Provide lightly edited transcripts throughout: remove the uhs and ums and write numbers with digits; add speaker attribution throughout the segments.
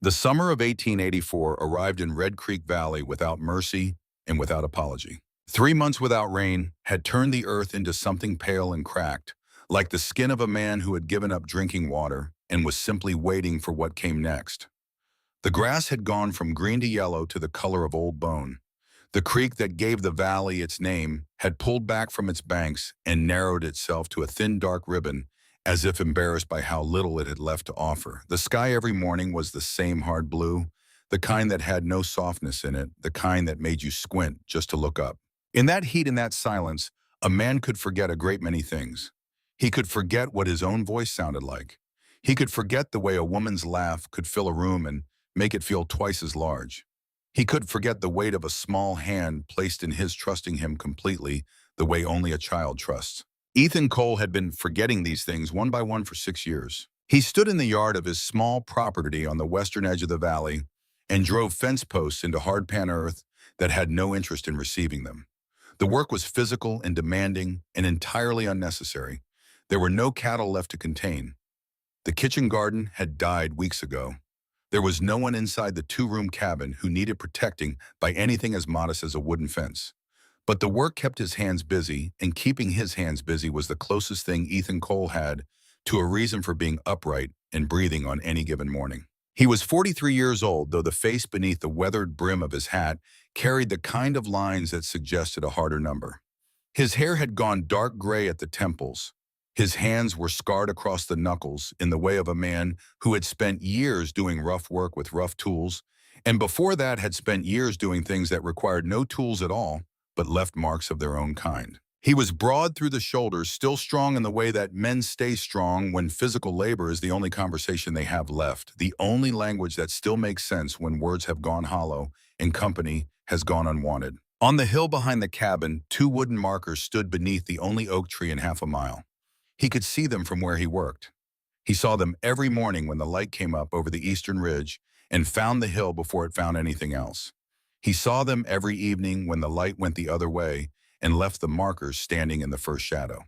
Speaker 1: The summer of 1884 arrived in Red Creek Valley without mercy and without apology. 3 months without rain had turned the earth into something pale and cracked, like the skin of a man who had given up drinking water and was simply waiting for what came next. The grass had gone from green to yellow to the color of old bone. The creek that gave the valley its name had pulled back from its banks and narrowed itself to a thin dark ribbon, as if embarrassed by how little it had left to offer. The sky every morning was the same hard blue, the kind that had no softness in it, the kind that made you squint just to look up. In that heat and that silence, a man could forget a great many things. He could forget what his own voice sounded like. He could forget the way a woman's laugh could fill a room and make it feel twice as large. He could forget the weight of a small hand placed in his, trusting him completely the way only a child trusts. Ethan Cole had been forgetting these things one by one for 6 years. He stood in the yard of his small property on the western edge of the valley and drove fence posts into hardpan earth that had no interest in receiving them. The work was physical and demanding and entirely unnecessary. There were no cattle left to contain. The kitchen garden had died weeks ago. There was no one inside the two-room cabin who needed protecting by anything as modest as a wooden fence. But the work kept his hands busy, and keeping his hands busy was the closest thing Ethan Cole had to a reason for being upright and breathing on any given morning. He was 43 years old, though the face beneath the weathered brim of his hat carried the kind of lines that suggested a harder number. His hair had gone dark gray at the temples. His hands were scarred across the knuckles in the way of a man who had spent years doing rough work with rough tools, and before that had spent years doing things that required no tools at all, but left marks of their own kind. He was broad through the shoulders, still strong in the way that men stay strong when physical labor is the only conversation they have left, the only language that still makes sense when words have gone hollow and company has gone unwanted. On the hill behind the cabin, two wooden markers stood beneath the only oak tree in half a mile. He could see them from where he worked. He saw them every morning when the light came up over the eastern ridge and found the hill before it found anything else. He saw them every evening when the light went the other way and left the markers standing in the first shadow.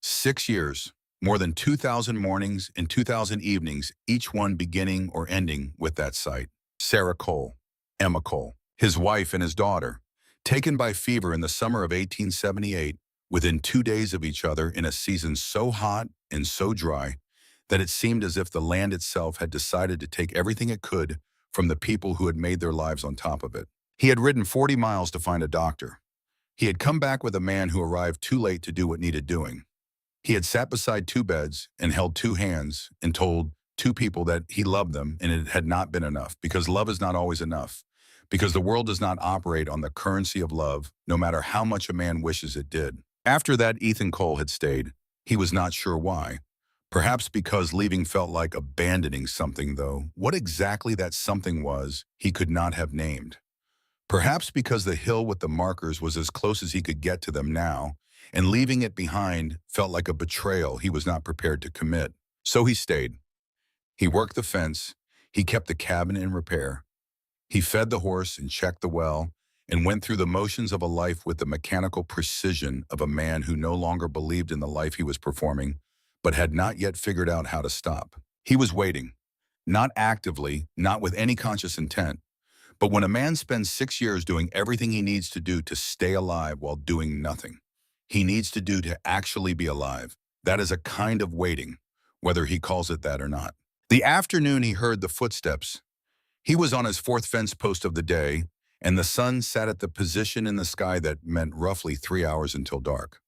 Speaker 1: 6 years, more than 2,000 mornings and 2,000 evenings, each one beginning or ending with that sight. Sarah Cole, Emma Cole, his wife and his daughter, taken by fever in the summer of 1878, within 2 days of each other in a season so hot and so dry that it seemed as if the land itself had decided to take everything it could from the people who had made their lives on top of it. He had ridden 40 miles to find a doctor. He had come back with a man who arrived too late to do what needed doing. He had sat beside two beds and held two hands and told two people that he loved them and it had not been enough, because love is not always enough, because the world does not operate on the currency of love, no matter how much a man wishes it did. After that, Ethan Cole had stayed. He was not sure why. Perhaps because leaving felt like abandoning something, though what exactly that something was, he could not have named. Perhaps because the hill with the markers was as close as he could get to them now, and leaving it behind felt like a betrayal he was not prepared to commit. So he stayed. He worked the fence, he kept the cabin in repair, he fed the horse and checked the well, and went through the motions of a life with the mechanical precision of a man who no longer believed in the life he was performing, but had not yet figured out how to stop. He was waiting, not actively, not with any conscious intent, but when a man spends 6 years doing everything he needs to do to stay alive while doing nothing, he needs to do to actually be alive, that is a kind of waiting, whether he calls it that or not. The afternoon he heard the footsteps. He was on his fourth fence post of the day, and the sun sat at the position in the sky that meant roughly 3 hours until dark.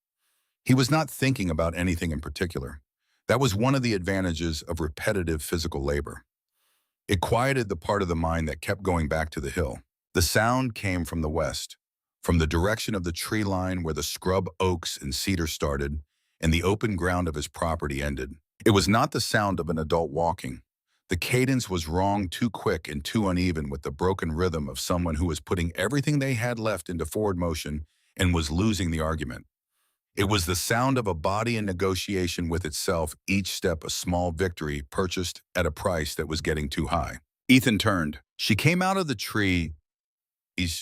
Speaker 1: He was not thinking about anything in particular. That was one of the advantages of repetitive physical labor. It quieted the part of the mind that kept going back to the hill. The sound came from the west, from the direction of the tree line where the scrub oaks and cedars started and the open ground of his property ended. It was not the sound of an adult walking. The cadence was wrong, too quick and too uneven, with the broken rhythm of someone who was putting everything they had left into forward motion and was losing the argument. It was the sound of a body in negotiation with itself, each step a small victory purchased at a price that was getting too high. Ethan turned. She came out of the tree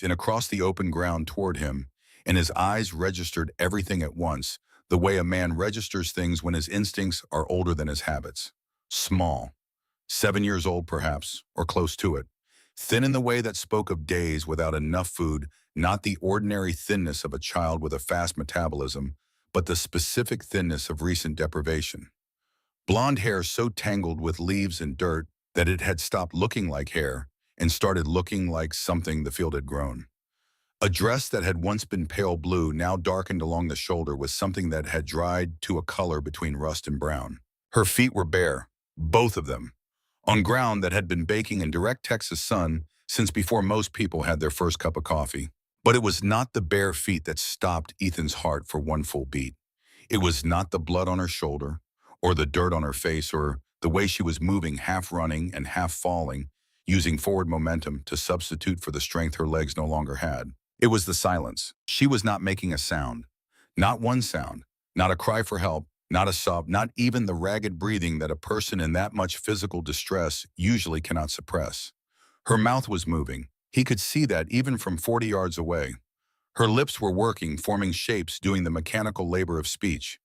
Speaker 1: and across the open ground toward him, and his eyes registered everything at once, the way a man registers things when his instincts are older than his habits. Small. 7 years old perhaps, or close to it. Thin in the way that spoke of days without enough food, not the ordinary thinness of a child with a fast metabolism, but the specific thinness of recent deprivation. Blonde hair so tangled with leaves and dirt that it had stopped looking like hair and started looking like something the field had grown. A dress that had once been pale blue, now darkened along the shoulder, was something that had dried to a color between rust and brown. Her feet were bare, both of them, on ground that had been baking in direct Texas sun since before most people had their first cup of coffee. But it was not the bare feet that stopped Ethan's heart for one full beat. It was not the blood on her shoulder, or the dirt on her face, or the way she was moving, half running and half falling, using forward momentum to substitute for the strength her legs no longer had. It was the silence. She was not making a sound. Not one sound. Not a cry for help. Not a sob. Not even the ragged breathing that a person in that much physical distress usually cannot suppress. Her mouth was moving. He could see that even from 40 yards away. Her lips were working, forming shapes, doing the mechanical labor of speech.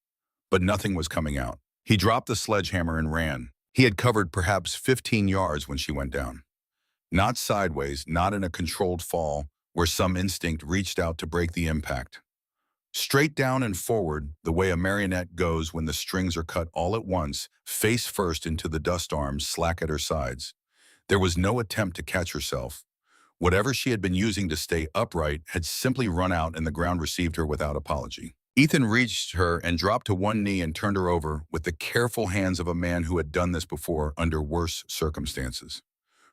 Speaker 1: But nothing was coming out. He dropped the sledgehammer and ran. He had covered perhaps 15 yards when she went down. Not sideways, not in a controlled fall, where some instinct reached out to break the impact. Straight down and forward, the way a marionette goes when the strings are cut all at once, face first into the dust arms slack at her sides. There was no attempt to catch herself. Whatever she had been using to stay upright had simply run out, and the ground received her without apology. Ethan reached her and dropped to one knee and turned her over with the careful hands of a man who had done this before under worse circumstances.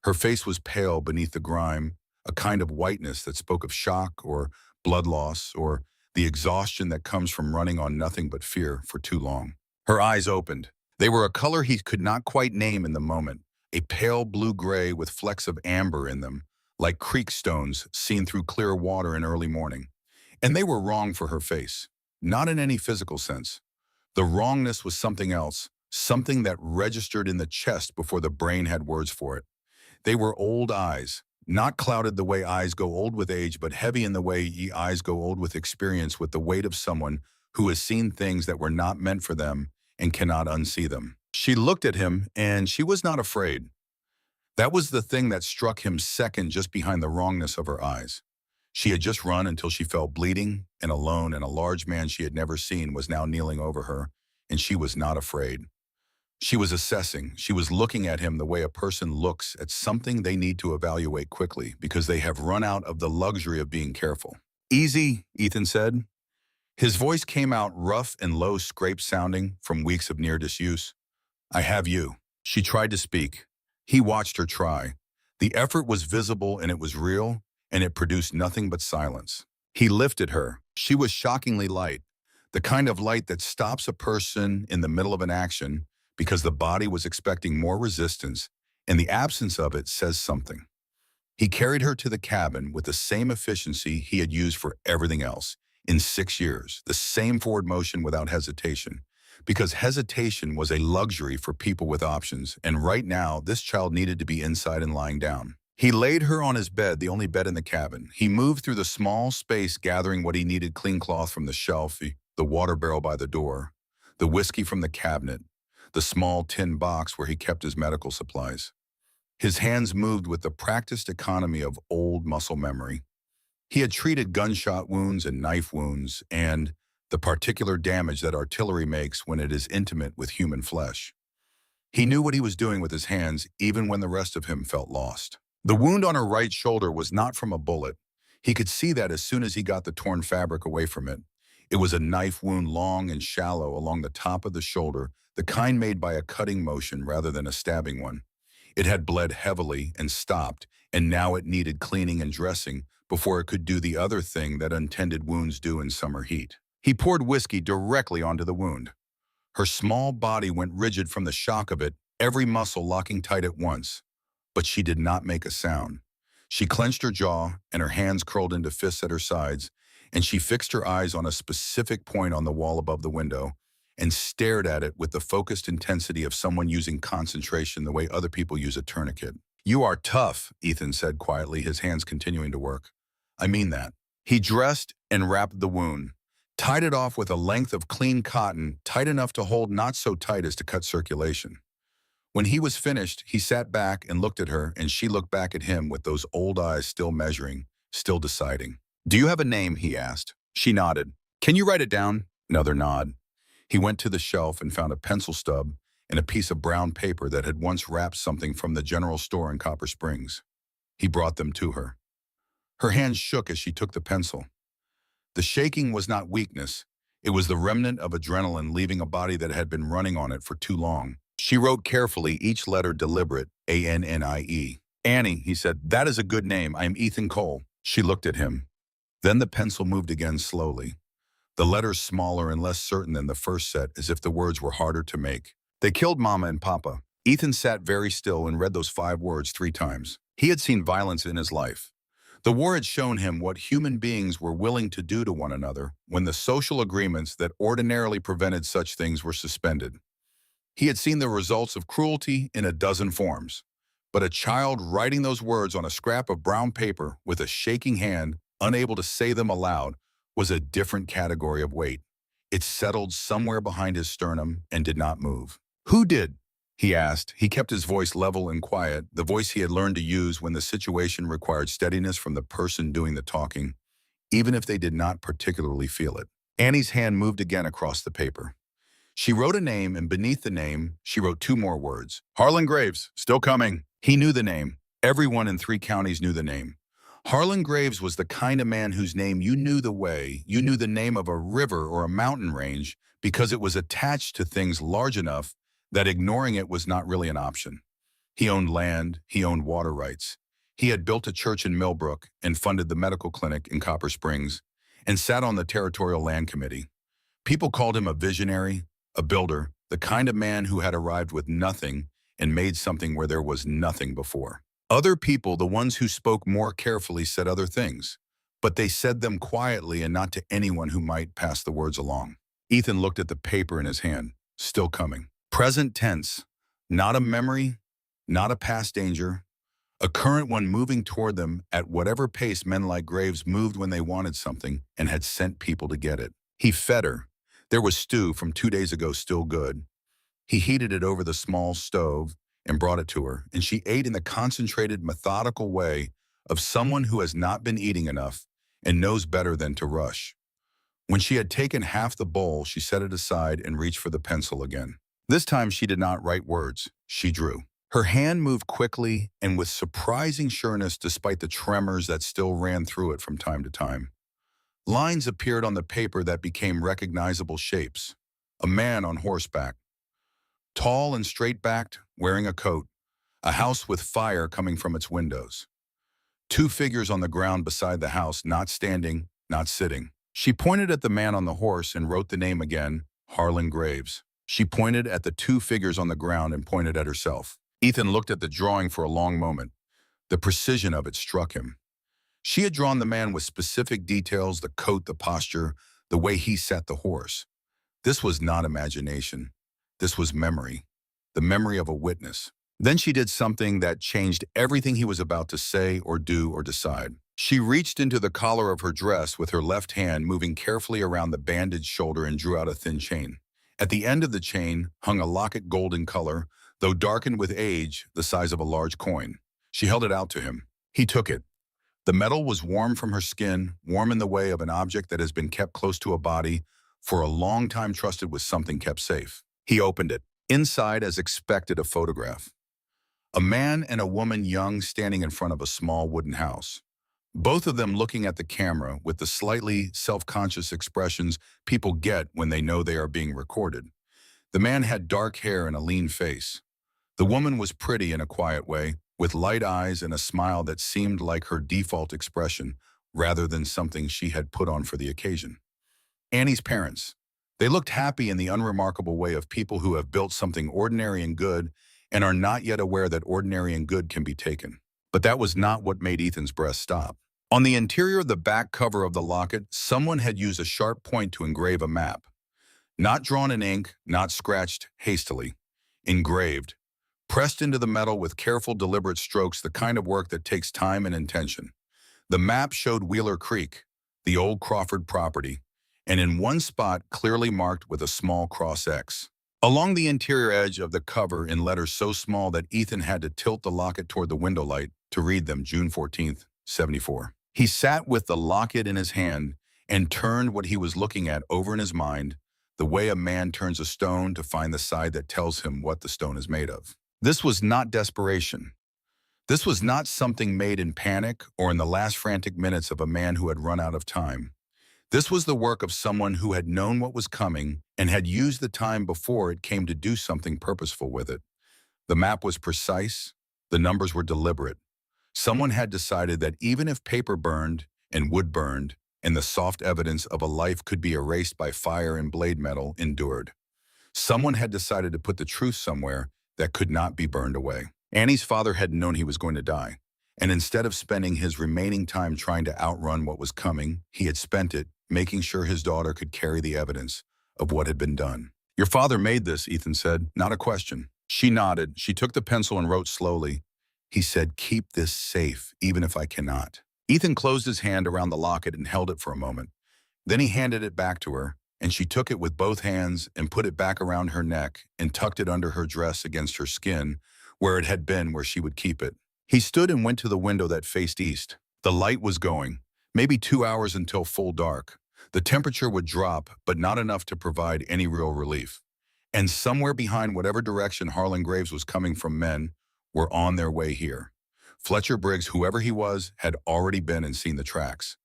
Speaker 1: Her face was pale beneath the grime, a kind of whiteness that spoke of shock or blood loss or the exhaustion that comes from running on nothing but fear for too long. Her eyes opened. They were a color he could not quite name in the moment, a pale blue-gray with flecks of amber in them, like creek stones seen through clear water in early morning. And they were wrong for her face, not in any physical sense. The wrongness was something else, something that registered in the chest before the brain had words for it. They were old eyes, not clouded the way eyes go old with age, but heavy in the way eyes go old with experience, with the weight of someone who has seen things that were not meant for them and cannot unsee them. She looked at him, and she was not afraid. That was the thing that struck him second, just behind the wrongness of her eyes. She had just run until she fell bleeding and alone, and a large man she had never seen was now kneeling over her, and she was not afraid. She was assessing. She was looking at him the way a person looks at something they need to evaluate quickly because they have run out of the luxury of being careful. "Easy," Ethan said. His voice came out rough and low, scraped sounding from weeks of near disuse. "I have you." She tried to speak. He watched her try. The effort was visible and it was real, and it produced nothing but silence. He lifted her. She was shockingly light, the kind of light that stops a person in the middle of an action because the body was expecting more resistance, and the absence of it says something. He carried her to the cabin with the same efficiency he had used for everything else in 6 years, the same forward motion without hesitation, because hesitation was a luxury for people with options, and right now this child needed to be inside and lying down. He laid her on his bed, the only bed in the cabin. He moved through the small space, gathering what he needed: clean cloth from the shelf, the water barrel by the door, the whiskey from the cabinet, the small tin box where he kept his medical supplies. His hands moved with the practiced economy of old muscle memory. He had treated gunshot wounds and knife wounds and the particular damage that artillery makes when it is intimate with human flesh. He knew what he was doing with his hands, even when the rest of him felt lost. The wound on her right shoulder was not from a bullet. He could see that as soon as he got the torn fabric away from it. It was a knife wound, long and shallow along the top of the shoulder, the kind made by a cutting motion rather than a stabbing one. It had bled heavily and stopped, and now it needed cleaning and dressing before it could do the other thing that untended wounds do in summer heat. He poured whiskey directly onto the wound. Her small body went rigid from the shock of it, every muscle locking tight at once. But she did not make a sound. She clenched her jaw, and her hands curled into fists at her sides, and she fixed her eyes on a specific point on the wall above the window and stared at it with the focused intensity of someone using concentration the way other people use a tourniquet. "You are tough," Ethan said quietly, his hands continuing to work. "I mean that." He dressed and wrapped the wound, tied it off with a length of clean cotton, tight enough to hold, not so tight as to cut circulation. When he was finished, he sat back and looked at her, and she looked back at him with those old eyes still measuring, still deciding. "Do you have a name?" he asked. She nodded. "Can you write it down?" Another nod. He went to the shelf and found a pencil stub and a piece of brown paper that had once wrapped something from the general store in Copper Springs. He brought them to her. Her hands shook as she took the pencil. The shaking was not weakness. It was the remnant of adrenaline leaving a body that had been running on it for too long. She wrote carefully, each letter deliberate, A-N-N-I-E. "Annie," he said, "that is a good name. I am Ethan Cole." She looked at him. Then the pencil moved again slowly. The letters smaller and less certain than the first set, as if the words were harder to make. "They killed Mama and Papa." Ethan sat very still and read those 5 words 3 times. He had seen violence in his life. The war had shown him what human beings were willing to do to one another when the social agreements that ordinarily prevented such things were suspended. He had seen the results of cruelty in a dozen forms. But a child writing those words on a scrap of brown paper with a shaking hand, unable to say them aloud, was a different category of weight. It settled somewhere behind his sternum and did not move. "Who did?" he asked. He kept his voice level and quiet, the voice he had learned to use when the situation required steadiness from the person doing the talking, even if they did not particularly feel it. Annie's hand moved again across the paper. She wrote a name, and beneath the name, she wrote 2 more words. "Harlan Graves, still coming." He knew the name. Everyone in 3 counties knew the name. Harlan Graves was the kind of man whose name you knew you knew the name of a river or a mountain range because it was attached to things large enough that ignoring it was not really an option. He owned land, he owned water rights. He had built a church in Millbrook and funded the medical clinic in Copper Springs and sat on the Territorial Land Committee. People called him a visionary, a builder, the kind of man who had arrived with nothing and made something where there was nothing before. Other people, the ones who spoke more carefully, said other things, but they said them quietly and not to anyone who might pass the words along. Ethan looked at the paper in his hand, still coming. Present tense, not a memory, not a past danger, a current one moving toward them at whatever pace men like Graves moved when they wanted something and had sent people to get it. He fed her. There was stew from 2 days ago still good. He heated it over the small stove and brought it to her, and she ate in the concentrated, methodical way of someone who has not been eating enough and knows better than to rush. When she had taken half the bowl, she set it aside and reached for the pencil again. This time she did not write words, she drew. Her hand moved quickly and with surprising sureness despite the tremors that still ran through it from time to time. Lines appeared on the paper that became recognizable shapes. A man on horseback, tall and straight-backed, wearing a coat, a house with fire coming from its windows. 2 figures on the ground beside the house, not standing, not sitting. She pointed at the man on the horse and wrote the name again, Harlan Graves. She pointed at the 2 figures on the ground and pointed at herself. Ethan looked at the drawing for a long moment. The precision of it struck him. She had drawn the man with specific details, the coat, the posture, the way he sat the horse. This was not imagination. This was memory, the memory of a witness. Then she did something that changed everything he was about to say or do or decide. She reached into the collar of her dress with her left hand, moving carefully around the bandaged shoulder, and drew out a thin chain. At the end of the chain hung a locket golden color, though darkened with age, the size of a large coin. She held it out to him. He took it. The metal was warm from her skin, warm in the way of an object that has been kept close to a body, for a long time trusted with something kept safe. He opened it. Inside, as expected, a photograph. A man and a woman, young, standing in front of a small wooden house. Both of them looking at the camera with the slightly self-conscious expressions people get when they know they are being recorded. The man had dark hair and a lean face. The woman was pretty in a quiet way, with light eyes and a smile that seemed like her default expression, rather than something she had put on for the occasion. Annie's parents. They looked happy in the unremarkable way of people who have built something ordinary and good and are not yet aware that ordinary and good can be taken. But that was not what made Ethan's breath stop. On the interior of the back cover of the locket, someone had used a sharp point to engrave a map. Not drawn in ink, not scratched hastily. Engraved. Pressed into the metal with careful, deliberate strokes, the kind of work that takes time and intention. The map showed Wheeler Creek, the old Crawford property, and in one spot clearly marked with a small cross X. Along the interior edge of the cover in letters so small that Ethan had to tilt the locket toward the window light to read them, June 14th, 74. He sat with the locket in his hand and turned what he was looking at over in his mind, the way a man turns a stone to find the side that tells him what the stone is made of. This was not desperation. This was not something made in panic or in the last frantic minutes of a man who had run out of time. This was the work of someone who had known what was coming and had used the time before it came to do something purposeful with it. The map was precise. The numbers were deliberate. Someone had decided that even if paper burned and wood burned, and the soft evidence of a life could be erased by fire and blade metal endured, someone had decided to put the truth somewhere that could not be burned away. Annie's father had known he was going to die, and instead of spending his remaining time trying to outrun what was coming, he had spent it making sure his daughter could carry the evidence of what had been done. "Your father made this," Ethan said, "not a question." She nodded. She took the pencil and wrote slowly. He said, "Keep this safe, even if I cannot." Ethan closed his hand around the locket and held it for a moment. Then he handed it back to her, and she took it with both hands and put it back around her neck and tucked it under her dress against her skin, where it had been where she would keep it. He stood and went to the window that faced east. The light was going, maybe 2 hours until full dark. The temperature would drop, but not enough to provide any real relief. And somewhere behind whatever direction Harlan Graves was coming from, men were on their way here. Fletcher Briggs, whoever he was, had already been and seen the tracks.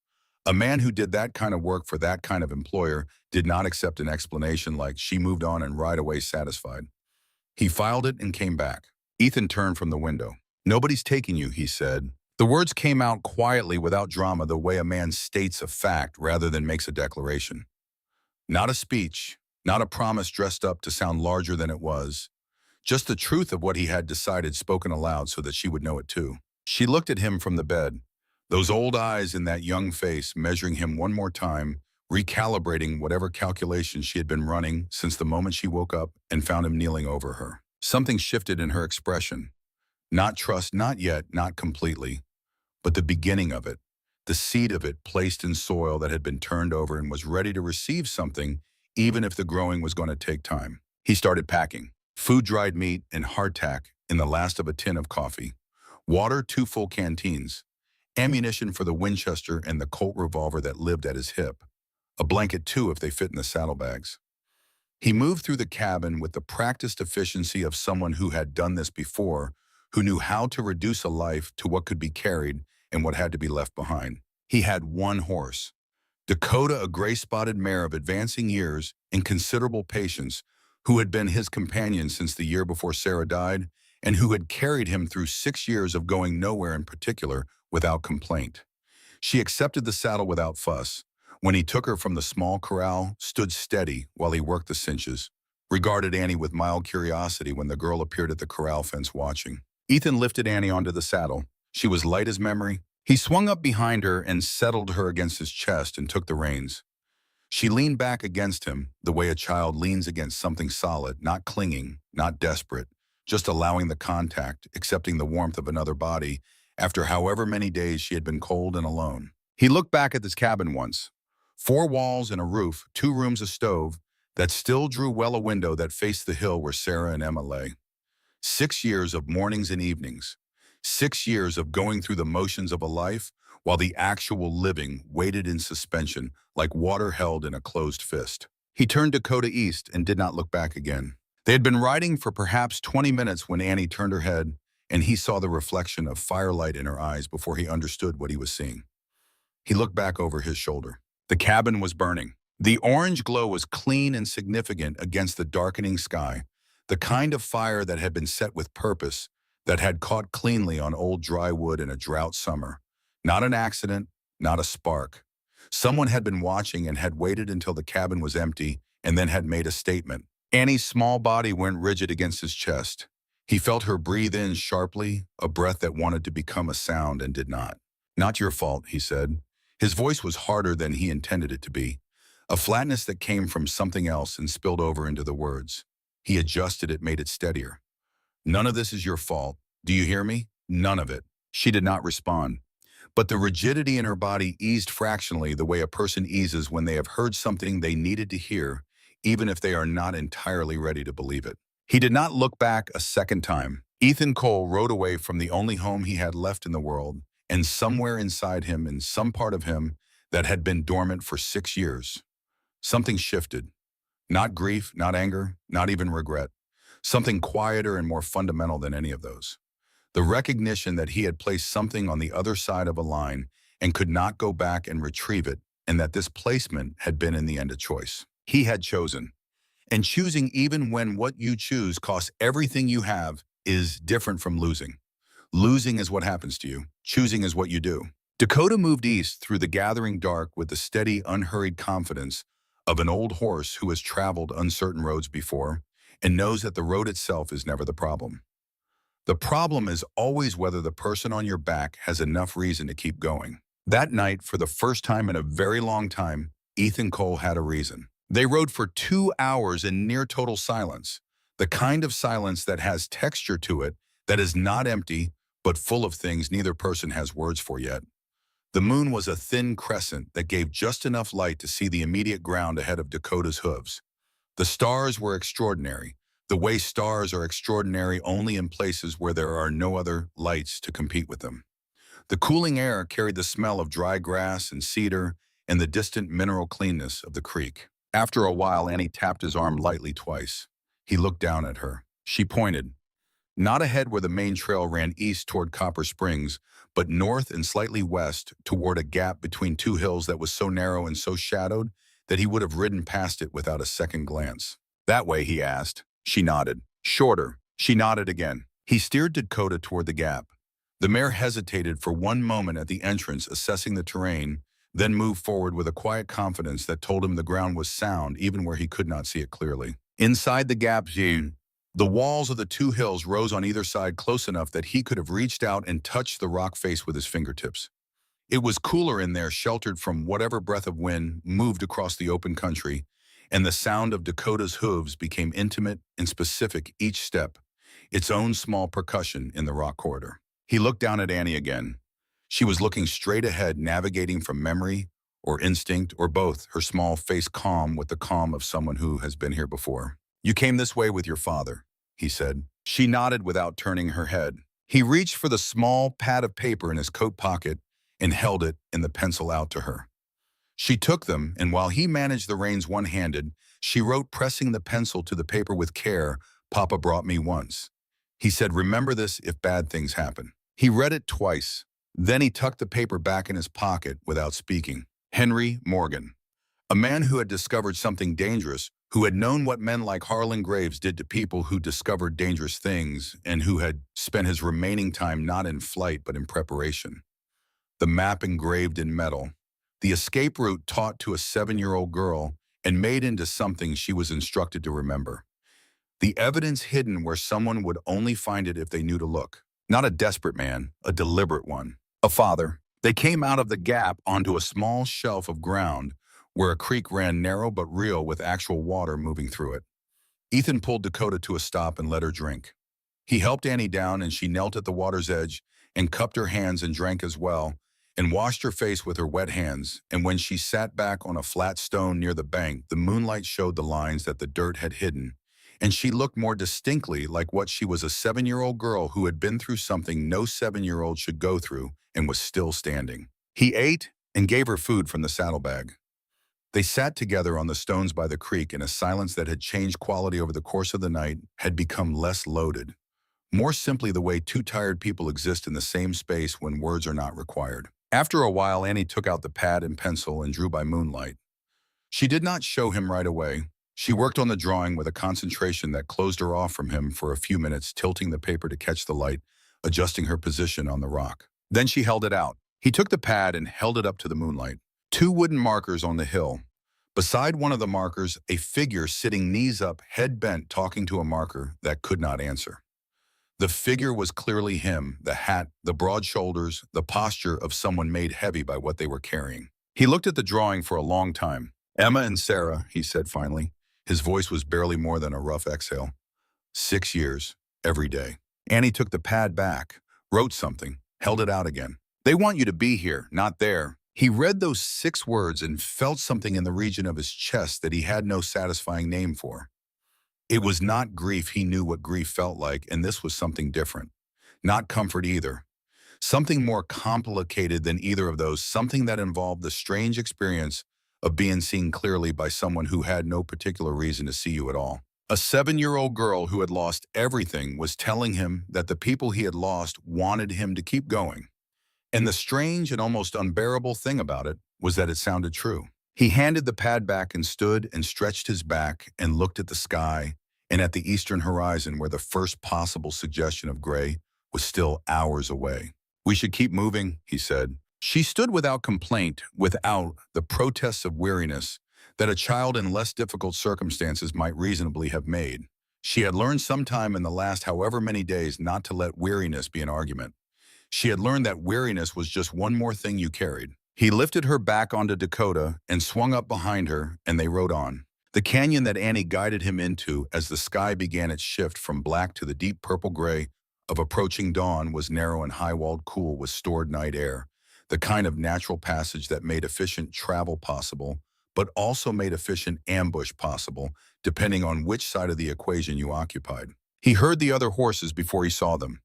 Speaker 1: A man who did that kind of work for that kind of employer did not accept an explanation like "she moved on and right away satisfied." He filed it and came back. Ethan turned from the window. "Nobody's taking you," he said. The words came out quietly without drama, the way a man states a fact rather than makes a declaration. Not a speech, not a promise dressed up to sound larger than it was. Just the truth of what he had decided spoken aloud so that she would know it too. She looked at him from the bed, those old eyes in that young face measuring him one more time, recalibrating whatever calculations she had been running since the moment she woke up and found him kneeling over her. Something shifted in her expression. Not trust, not yet, not completely, but the beginning of it, the seed of it placed in soil that had been turned over and was ready to receive something, even if the growing was going to take time. He started packing. Food, dried meat, and hardtack in the last of a tin of coffee. Water, 2 full canteens. Ammunition for the Winchester and the Colt revolver that lived at his hip. A blanket too if they fit in the saddlebags. He moved through the cabin with the practiced efficiency of someone who had done this before, who knew how to reduce a life to what could be carried and what had to be left behind. He had one horse. Dakota, a gray-spotted mare of advancing years and considerable patience, who had been his companion since the year before Sarah died, and who had carried him through 6 years of going nowhere in particular without complaint. She accepted the saddle without fuss. When he took her from the small corral, stood steady while he worked the cinches, regarded Annie with mild curiosity when the girl appeared at the corral fence watching. Ethan lifted Annie onto the saddle. She was light as memory. He swung up behind her and settled her against his chest and took the reins. She leaned back against him, the way a child leans against something solid, not clinging, not desperate, just allowing the contact, accepting the warmth of another body after however many days she had been cold and alone. He looked back at this cabin once. 4 walls and a roof, 2 rooms, a stove, that still drew well a window that faced the hill where Sarah and Emma lay. 6 years of mornings and evenings. 6 years of going through the motions of a life while the actual living waited in suspension like water held in a closed fist. He turned Dakota east and did not look back again. They had been riding for perhaps 20 minutes when Annie turned her head and he saw the reflection of firelight in her eyes before he understood what he was seeing. He looked back over his shoulder. The cabin was burning. The orange glow was clean and significant against the darkening sky, the kind of fire that had been set with purpose, that had caught cleanly on old dry wood in a drought summer. Not an accident, not a spark. Someone had been watching and had waited until the cabin was empty and then had made a statement. Annie's small body went rigid against his chest. He felt her breathe in sharply, a breath that wanted to become a sound and did not. "Not your fault," he said. His voice was harder than he intended it to be, a flatness that came from something else and spilled over into the words. He adjusted it, made it steadier. "None of this is your fault. Do you hear me? None of it." She did not respond, but the rigidity in her body eased fractionally the way a person eases when they have heard something they needed to hear, even if they are not entirely ready to believe it. He did not look back a second time. Ethan Cole rode away from the only home he had left in the world, and somewhere inside him, in some part of him that had been dormant for 6 years, something shifted. Not grief, not anger, not even regret. Something quieter and more fundamental than any of those. The recognition that he had placed something on the other side of a line and could not go back and retrieve it, and that this placement had been in the end a choice. He had chosen. And choosing, even when what you choose costs everything you have, is different from losing. Losing is what happens to you. Choosing is what you do. Dakota moved east through the gathering dark with the steady, unhurried confidence of an old horse who has traveled uncertain roads before and knows that the road itself is never the problem. The problem is always whether the person on your back has enough reason to keep going. That night, for the first time in a very long time, Ethan Cole had a reason. They rode for 2 hours in near total silence, the kind of silence that has texture to it, that is not empty, but full of things neither person has words for yet. The moon was a thin crescent that gave just enough light to see the immediate ground ahead of Dakota's hooves. The stars were extraordinary, the way stars are extraordinary only in places where there are no other lights to compete with them. The cooling air carried the smell of dry grass and cedar and the distant mineral cleanness of the creek. After a while, Annie tapped his arm lightly twice. He looked down at her. She pointed. Not ahead where the main trail ran east toward Copper Springs, but north and slightly west toward a gap between two hills that was so narrow and so shadowed that he would have ridden past it without a second glance. That way, he asked. She nodded. Shorter. She nodded again. He steered Dakota toward the gap. The mare hesitated for one moment at the entrance, assessing the terrain, then moved forward with a quiet confidence that told him the ground was sound even where he could not see it clearly. Inside the gap, the walls of the two hills rose on either side close enough that he could have reached out and touched the rock face with his fingertips. It was cooler in there, sheltered from whatever breath of wind moved across the open country, and the sound of Dakota's hooves became intimate and specific each step, its own small percussion in the rock corridor. He looked down at Annie again. She was looking straight ahead, navigating from memory or instinct or both, her small face calm with the calm of someone who has been here before. You came this way with your father, he said. She nodded without turning her head. He reached for the small pad of paper in his coat pocket and held it and the pencil out to her. She took them, and while he managed the reins one-handed, she wrote, pressing the pencil to the paper with care, Papa brought me once. He said, remember this if bad things happen. He read it twice. Then he tucked the paper back in his pocket without speaking. Henry Morgan, a man who had discovered something dangerous, who had known what men like Harlan Graves did to people who discovered dangerous things, and who had spent his remaining time not in flight but in preparation. The map engraved in metal, the escape route taught to a 7-year-old girl and made into something she was instructed to remember. The evidence hidden where someone would only find it if they knew to look. Not a desperate man, a deliberate one. A father. They came out of the gap onto a small shelf of ground where a creek ran narrow but real with actual water moving through it. Ethan pulled Dakota to a stop and let her drink. He helped Annie down, and she knelt at the water's edge and cupped her hands and drank as well, and washed her face with her wet hands, and when she sat back on a flat stone near the bank, the moonlight showed the lines that the dirt had hidden, and she looked more distinctly like what she was, a 7-year-old girl who had been through something no 7-year-old should go through and was still standing. He ate and gave her food from the saddlebag. They sat together on the stones by the creek in a silence that had changed quality over the course of the night, had become less loaded. More simply the way two tired people exist in the same space when words are not required. After a while, Annie took out the pad and pencil and drew by moonlight. She did not show him right away. She worked on the drawing with a concentration that closed her off from him for a few minutes, tilting the paper to catch the light, adjusting her position on the rock. Then she held it out. He took the pad and held it up to the moonlight. 2 wooden markers on the hill. Beside one of the markers, a figure sitting knees up, head bent, talking to a marker that could not answer. The figure was clearly him, the hat, the broad shoulders, the posture of someone made heavy by what they were carrying. He looked at the drawing for a long time. Emma and Sarah, he said finally. His voice was barely more than a rough exhale. 6 years, every day. Annie took the pad back, wrote something, held it out again. They want you to be here, not there. He read those 6 words and felt something in the region of his chest that he had no satisfying name for. It was not grief. He knew what grief felt like, and this was something different. Not comfort either. Something more complicated than either of those, something that involved the strange experience of being seen clearly by someone who had no particular reason to see you at all. A 7-year-old girl who had lost everything was telling him that the people he had lost wanted him to keep going. And the strange and almost unbearable thing about it was that it sounded true. He handed the pad back and stood and stretched his back and looked at the sky and at the eastern horizon where the first possible suggestion of gray was still hours away. "We should keep moving," he said. She stood without complaint, without the protests of weariness that a child in less difficult circumstances might reasonably have made. She had learned sometime in the last however many days not to let weariness be an argument. She had learned that weariness was just one more thing you carried. He lifted her back onto Dakota and swung up behind her, and they rode on. The canyon that Annie guided him into as the sky began its shift from black to the deep purple gray of approaching dawn was narrow and high-walled, cool with stored night air, the kind of natural passage that made efficient travel possible, but also made efficient ambush possible, depending on which side of the equation you occupied. He heard the other horses before he saw them.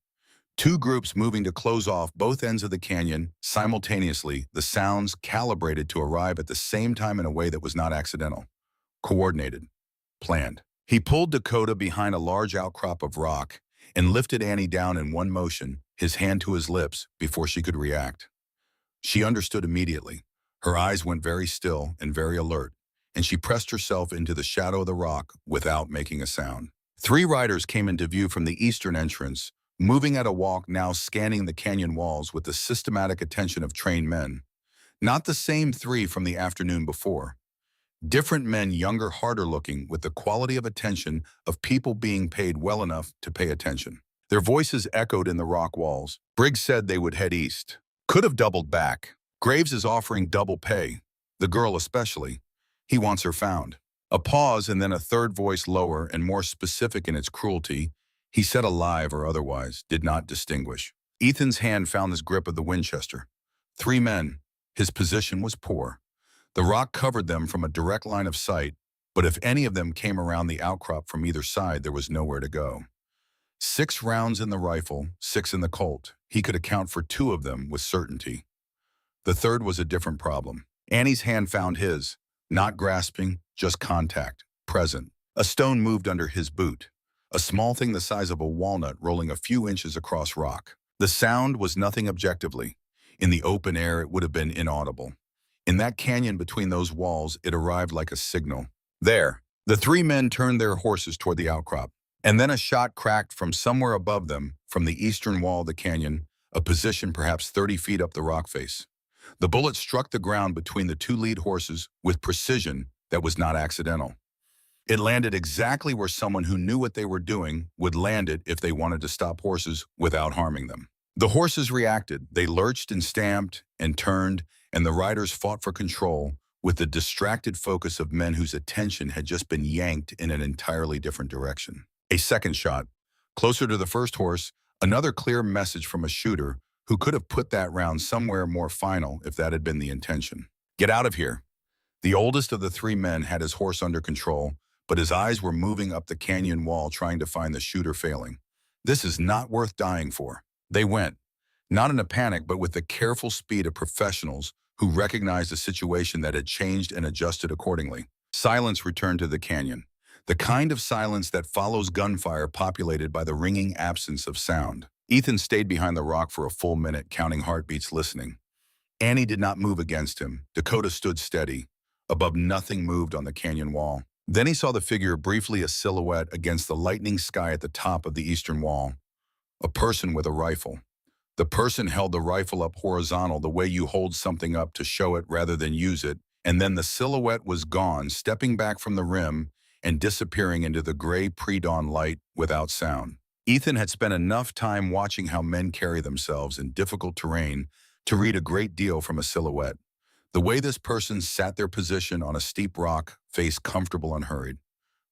Speaker 1: 2 groups moving to close off both ends of the canyon simultaneously, the sounds calibrated to arrive at the same time in a way that was not accidental, coordinated, planned. He pulled Dakota behind a large outcrop of rock and lifted Annie down in one motion, his hand to his lips, before she could react. She understood immediately. Her eyes went very still and very alert, and she pressed herself into the shadow of the rock without making a sound. 3 riders came into view from the eastern entrance, moving at a walk, now scanning the canyon walls with the systematic attention of trained men. Not the same 3 from the afternoon before. Different men, younger, harder looking, with the quality of attention of people being paid well enough to pay attention. Their voices echoed in the rock walls. Briggs said they would head east. Could have doubled back. Graves is offering double pay. The girl especially. He wants her found. A pause and then a third voice, lower and more specific in its cruelty. He said alive or otherwise, did not distinguish. Ethan's hand found his grip of the Winchester. 3 men. His position was poor. The rock covered them from a direct line of sight, but if any of them came around the outcrop from either side, there was nowhere to go. 6 rounds in the rifle, 6 in the Colt. He could account for 2 of them with certainty. The third was a different problem. Annie's hand found his, not grasping, just contact, present. A stone moved under his boot, a small thing the size of a walnut rolling a few inches across rock. The sound was nothing objectively. In the open air, it would have been inaudible. In that canyon between those walls, it arrived like a signal. There. The 3 men turned their horses toward the outcrop, and then a shot cracked from somewhere above them, from the eastern wall of the canyon, a position perhaps 30 feet up the rock face. The bullet struck the ground between the 2 lead horses with precision that was not accidental. It landed exactly where someone who knew what they were doing would land it if they wanted to stop horses without harming them. The horses reacted. They lurched and stamped and turned, and the riders fought for control with the distracted focus of men whose attention had just been yanked in an entirely different direction. A second shot. Closer to the first horse, another clear message from a shooter who could have put that round somewhere more final if that had been the intention. "Get out of here." The oldest of the 3 men had his horse under control, but his eyes were moving up the canyon wall trying to find the shooter, failing. "This is not worth dying for." They went, not in a panic, but with the careful speed of professionals who recognized a situation that had changed and adjusted accordingly. Silence returned to the canyon, the kind of silence that follows gunfire, populated by the ringing absence of sound. Ethan stayed behind the rock for a full minute, counting heartbeats, listening. Annie did not move against him. Dakota stood steady. Above, nothing moved on the canyon wall. Then he saw the figure, briefly a silhouette against the lightning sky at the top of the eastern wall. A person with a rifle. The person held the rifle up horizontal, the way you hold something up to show it rather than use it, and then the silhouette was gone, stepping back from the rim and disappearing into the gray pre-dawn light without sound. Ethan had spent enough time watching how men carry themselves in difficult terrain to read a great deal from a silhouette. The way this person sat their position on a steep rock, face comfortable and hurried.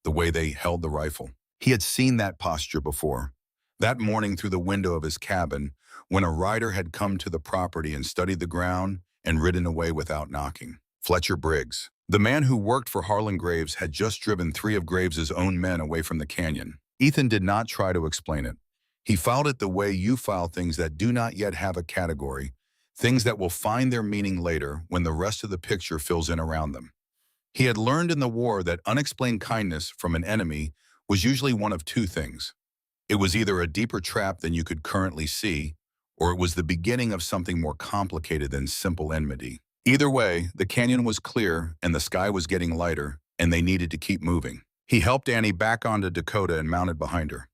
Speaker 1: The way they held the rifle. He had seen that posture before. That morning through the window of his cabin, when a rider had come to the property and studied the ground and ridden away without knocking. Fletcher Briggs. The man who worked for Harlan Graves had just driven 3 of Graves's own men away from the canyon. Ethan did not try to explain it. He filed it the way you file things that do not yet have a category, things that will find their meaning later when the rest of the picture fills in around them. He had learned in the war that unexplained kindness from an enemy was usually one of two things. It was either a deeper trap than you could currently see, or it was the beginning of something more complicated than simple enmity. Either way, the canyon was clear and the sky was getting lighter, and they needed to keep moving. He helped Annie back onto Dakota and mounted behind her.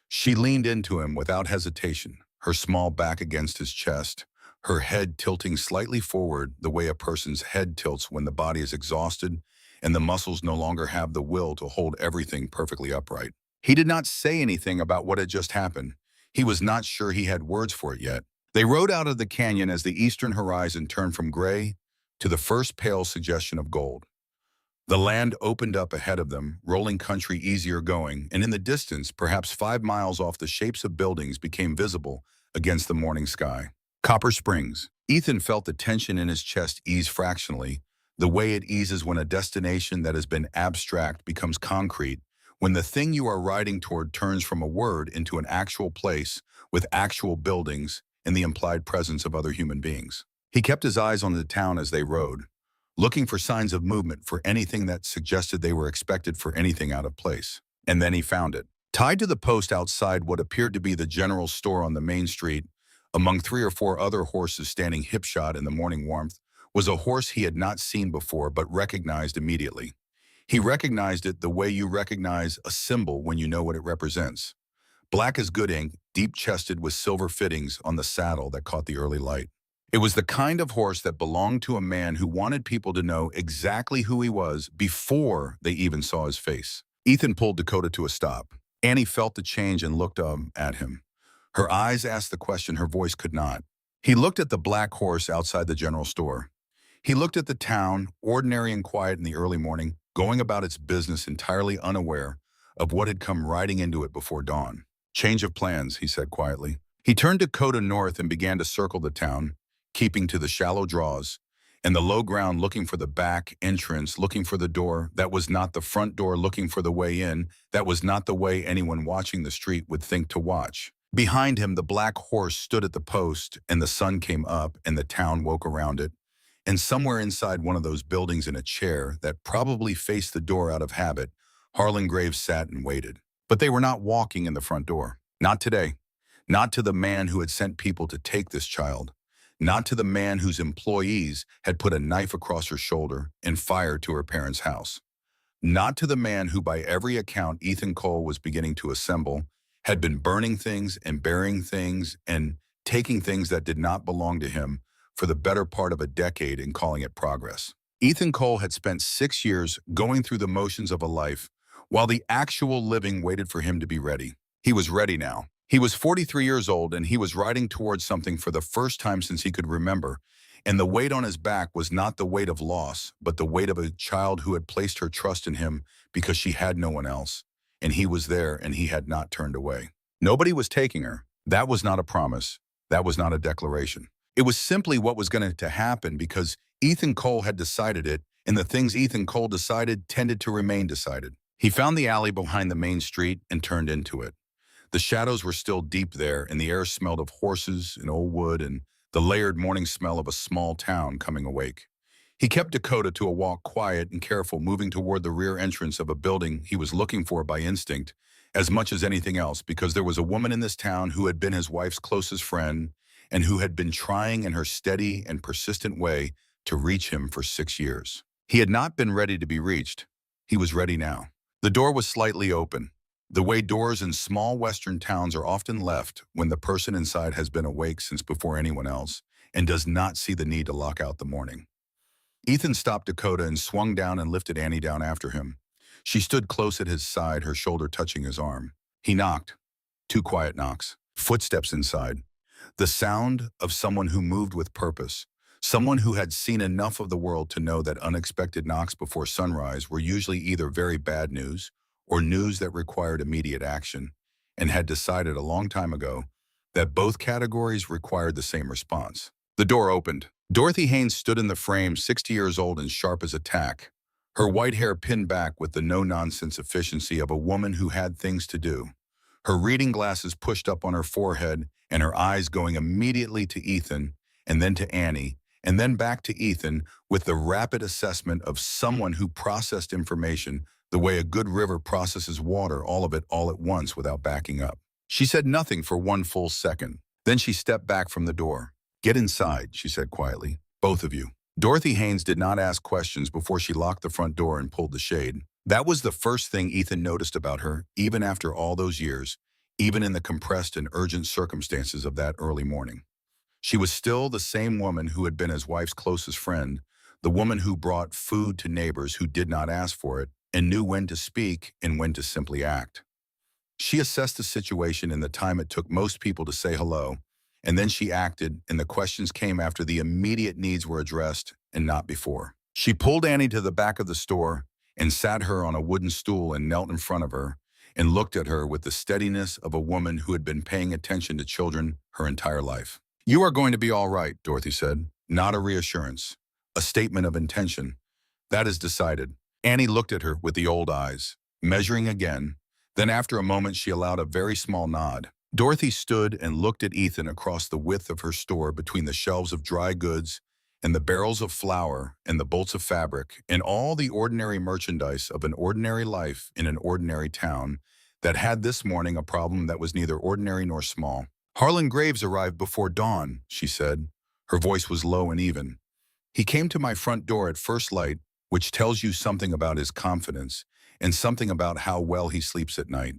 Speaker 1: She leaned into him without hesitation, her small back against his chest, her head tilting slightly forward the way a person's head tilts when the body is exhausted and the muscles no longer have the will to hold everything perfectly upright. He did not say anything about what had just happened. He was not sure he had words for it yet. They rode out of the canyon as the eastern horizon turned from gray to the first pale suggestion of gold. The land opened up ahead of them, rolling country easier going, and in the distance, perhaps 5 miles off, the shapes of buildings became visible against the morning sky. Copper Springs. Ethan felt the tension in his chest ease fractionally, the way it eases when a destination that has been abstract becomes concrete, when the thing you are riding toward turns from a word into an actual place with actual buildings and the implied presence of other human beings. He kept his eyes on the town as they rode, looking for signs of movement, for anything that suggested they were expected, for anything out of place. And then he found it. Tied to the post outside what appeared to be the general store on the main street, among 3 or 4 other horses standing hipshod in the morning warmth, was a horse he had not seen before but recognized immediately. He recognized it the way you recognize a symbol when you know what it represents. Black as good ink, deep-chested with silver fittings on the saddle that caught the early light. It was the kind of horse that belonged to a man who wanted people to know exactly who he was before they even saw his face. Ethan pulled Dakota to a stop. Annie felt the change and looked at him. Her eyes asked the question her voice could not. He looked at the black horse outside the general store. He looked at the town, ordinary and quiet in the early morning, going about its business entirely unaware of what had come riding into it before dawn. Change of plans, he said quietly. He turned Dakota north and began to circle the town, keeping to the shallow draws, and the low ground, looking for the back entrance, looking for the door that was not the front door, looking for the way in that was not the way anyone watching the street would think to watch. Behind him, the black horse stood at the post, and the sun came up, and the town woke around it. And somewhere inside one of those buildings, in a chair that probably faced the door out of habit, Harlan Graves sat and waited. But they were not walking in the front door. Not today. Not to the man who had sent people to take this child. Not to the man whose employees had put a knife across her shoulder and fired to her parents' house. Not to the man who, by every account Ethan Cole was beginning to assemble, had been burning things and burying things and taking things that did not belong to him for the better part of a decade and calling it progress. Ethan Cole had spent 6 years going through the motions of a life while the actual living waited for him to be ready. He was ready now. He was 43 years old, and he was riding towards something for the first time since he could remember, and the weight on his back was not the weight of loss, but the weight of a child who had placed her trust in him because she had no one else, and he was there and he had not turned away. Nobody was taking her. That was not a promise. That was not a declaration. It was simply what was going to happen because Ethan Cole had decided it, and the things Ethan Cole decided tended to remain decided. He found the alley behind the main street and turned into it. The shadows were still deep there, and the air smelled of horses and old wood and the layered morning smell of a small town coming awake. He kept Dakota to a walk, quiet and careful, moving toward the rear entrance of a building he was looking for by instinct, as much as anything else, because there was a woman in this town who had been his wife's closest friend and who had been trying in her steady and persistent way to reach him for 6 years. He had not been ready to be reached. He was ready now. The door was slightly open, the way doors in small western towns are often left when the person inside has been awake since before anyone else and does not see the need to lock out the morning. Ethan stopped Dakota and swung down and lifted Annie down after him. She stood close at his side, her shoulder touching his arm. He knocked. 2 quiet knocks. Footsteps inside. The sound of someone who moved with purpose. Someone who had seen enough of the world to know that unexpected knocks before sunrise were usually either very bad news or news that required immediate action, and had decided a long time ago that both categories required the same response. The door opened. Dorothy Haynes stood in the frame, 60 years old and sharp as a tack, her white hair pinned back with the no-nonsense efficiency of a woman who had things to do. Her reading glasses pushed up on her forehead and her eyes going immediately to Ethan and then to Annie and then back to Ethan with the rapid assessment of someone who processed information the way a good river processes water, all of it all at once without backing up. She said nothing for one full second. Then she stepped back from the door. "Get inside," she said quietly. "Both of you." Dorothy Haynes did not ask questions before she locked the front door and pulled the shade. That was the first thing Ethan noticed about her, even after all those years, even in the compressed and urgent circumstances of that early morning. She was still the same woman who had been his wife's closest friend, the woman who brought food to neighbors who did not ask for it and knew when to speak and when to simply act. She assessed the situation in the time it took most people to say hello, and then she acted, and the questions came after the immediate needs were addressed and not before. She pulled Annie to the back of the store and sat her on a wooden stool and knelt in front of her and looked at her with the steadiness of a woman who had been paying attention to children her entire life. "You are going to be all right," Dorothy said. Not a reassurance, a statement of intention. "That is decided." Annie looked at her with the old eyes, measuring again. Then after a moment she allowed a very small nod. Dorothy stood and looked at Ethan across the width of her store between the shelves of dry goods and the barrels of flour and the bolts of fabric and all the ordinary merchandise of an ordinary life in an ordinary town that had this morning a problem that was neither ordinary nor small. "Harlan Graves arrived before dawn," she said. Her voice was low and even. "He came to my front door at first light, which tells you something about his confidence and something about how well he sleeps at night.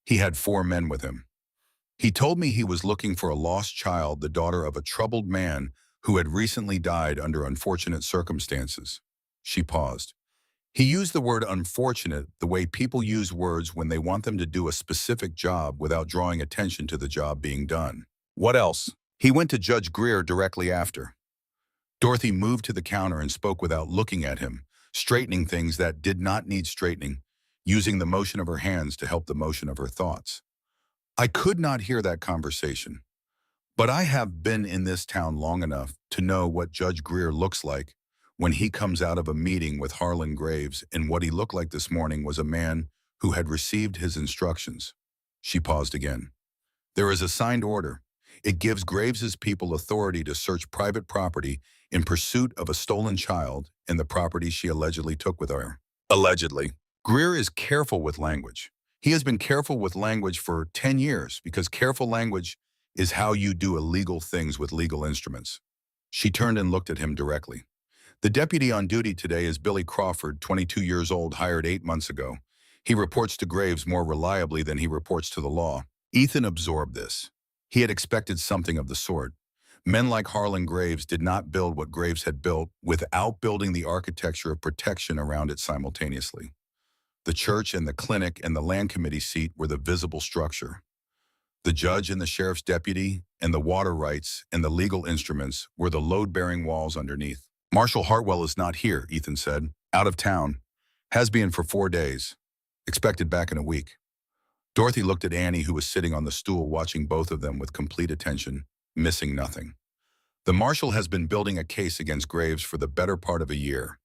Speaker 1: He had 4 men with him. He told me he was looking for a lost child, the daughter of a troubled man who had recently died under unfortunate circumstances." She paused. "He used the word unfortunate the way people use words when they want them to do a specific job without drawing attention to the job being done." "What else?" "He went to Judge Greer directly after." Dorothy moved to the counter and spoke without looking at him, straightening things that did not need straightening, using the motion of her hands to help the motion of her thoughts. "I could not hear that conversation, but I have been in this town long enough to know what Judge Greer looks like when he comes out of a meeting with Harlan Graves, and what he looked like this morning was a man who had received his instructions." She paused again. "There is a signed order. It gives Graves's people authority to search private property in pursuit of a stolen child and the property she allegedly took with her." Allegedly. Greer is careful with language. He has been careful with language for 10 years because careful language is how you do illegal things with legal instruments. She turned and looked at him directly. "The deputy on duty today is Billy Crawford, 22 years old, hired 8 months ago. He reports to Graves more reliably than he reports to the law." Ethan absorbed this. He had expected something of the sort. Men like Harlan Graves did not build what Graves had built without building the architecture of protection around it simultaneously. The church and the clinic and the land committee seat were the visible structure. The judge and the sheriff's deputy and the water rights and the legal instruments were the load-bearing walls underneath. "Marshal Hartwell is not here," Ethan said. "Out of town. Has been for 4 days. Expected back in a week." Dorothy looked at Annie, who was sitting on the stool watching both of them with complete attention, missing nothing. "The marshal has been building a case against Graves for the better part of a year.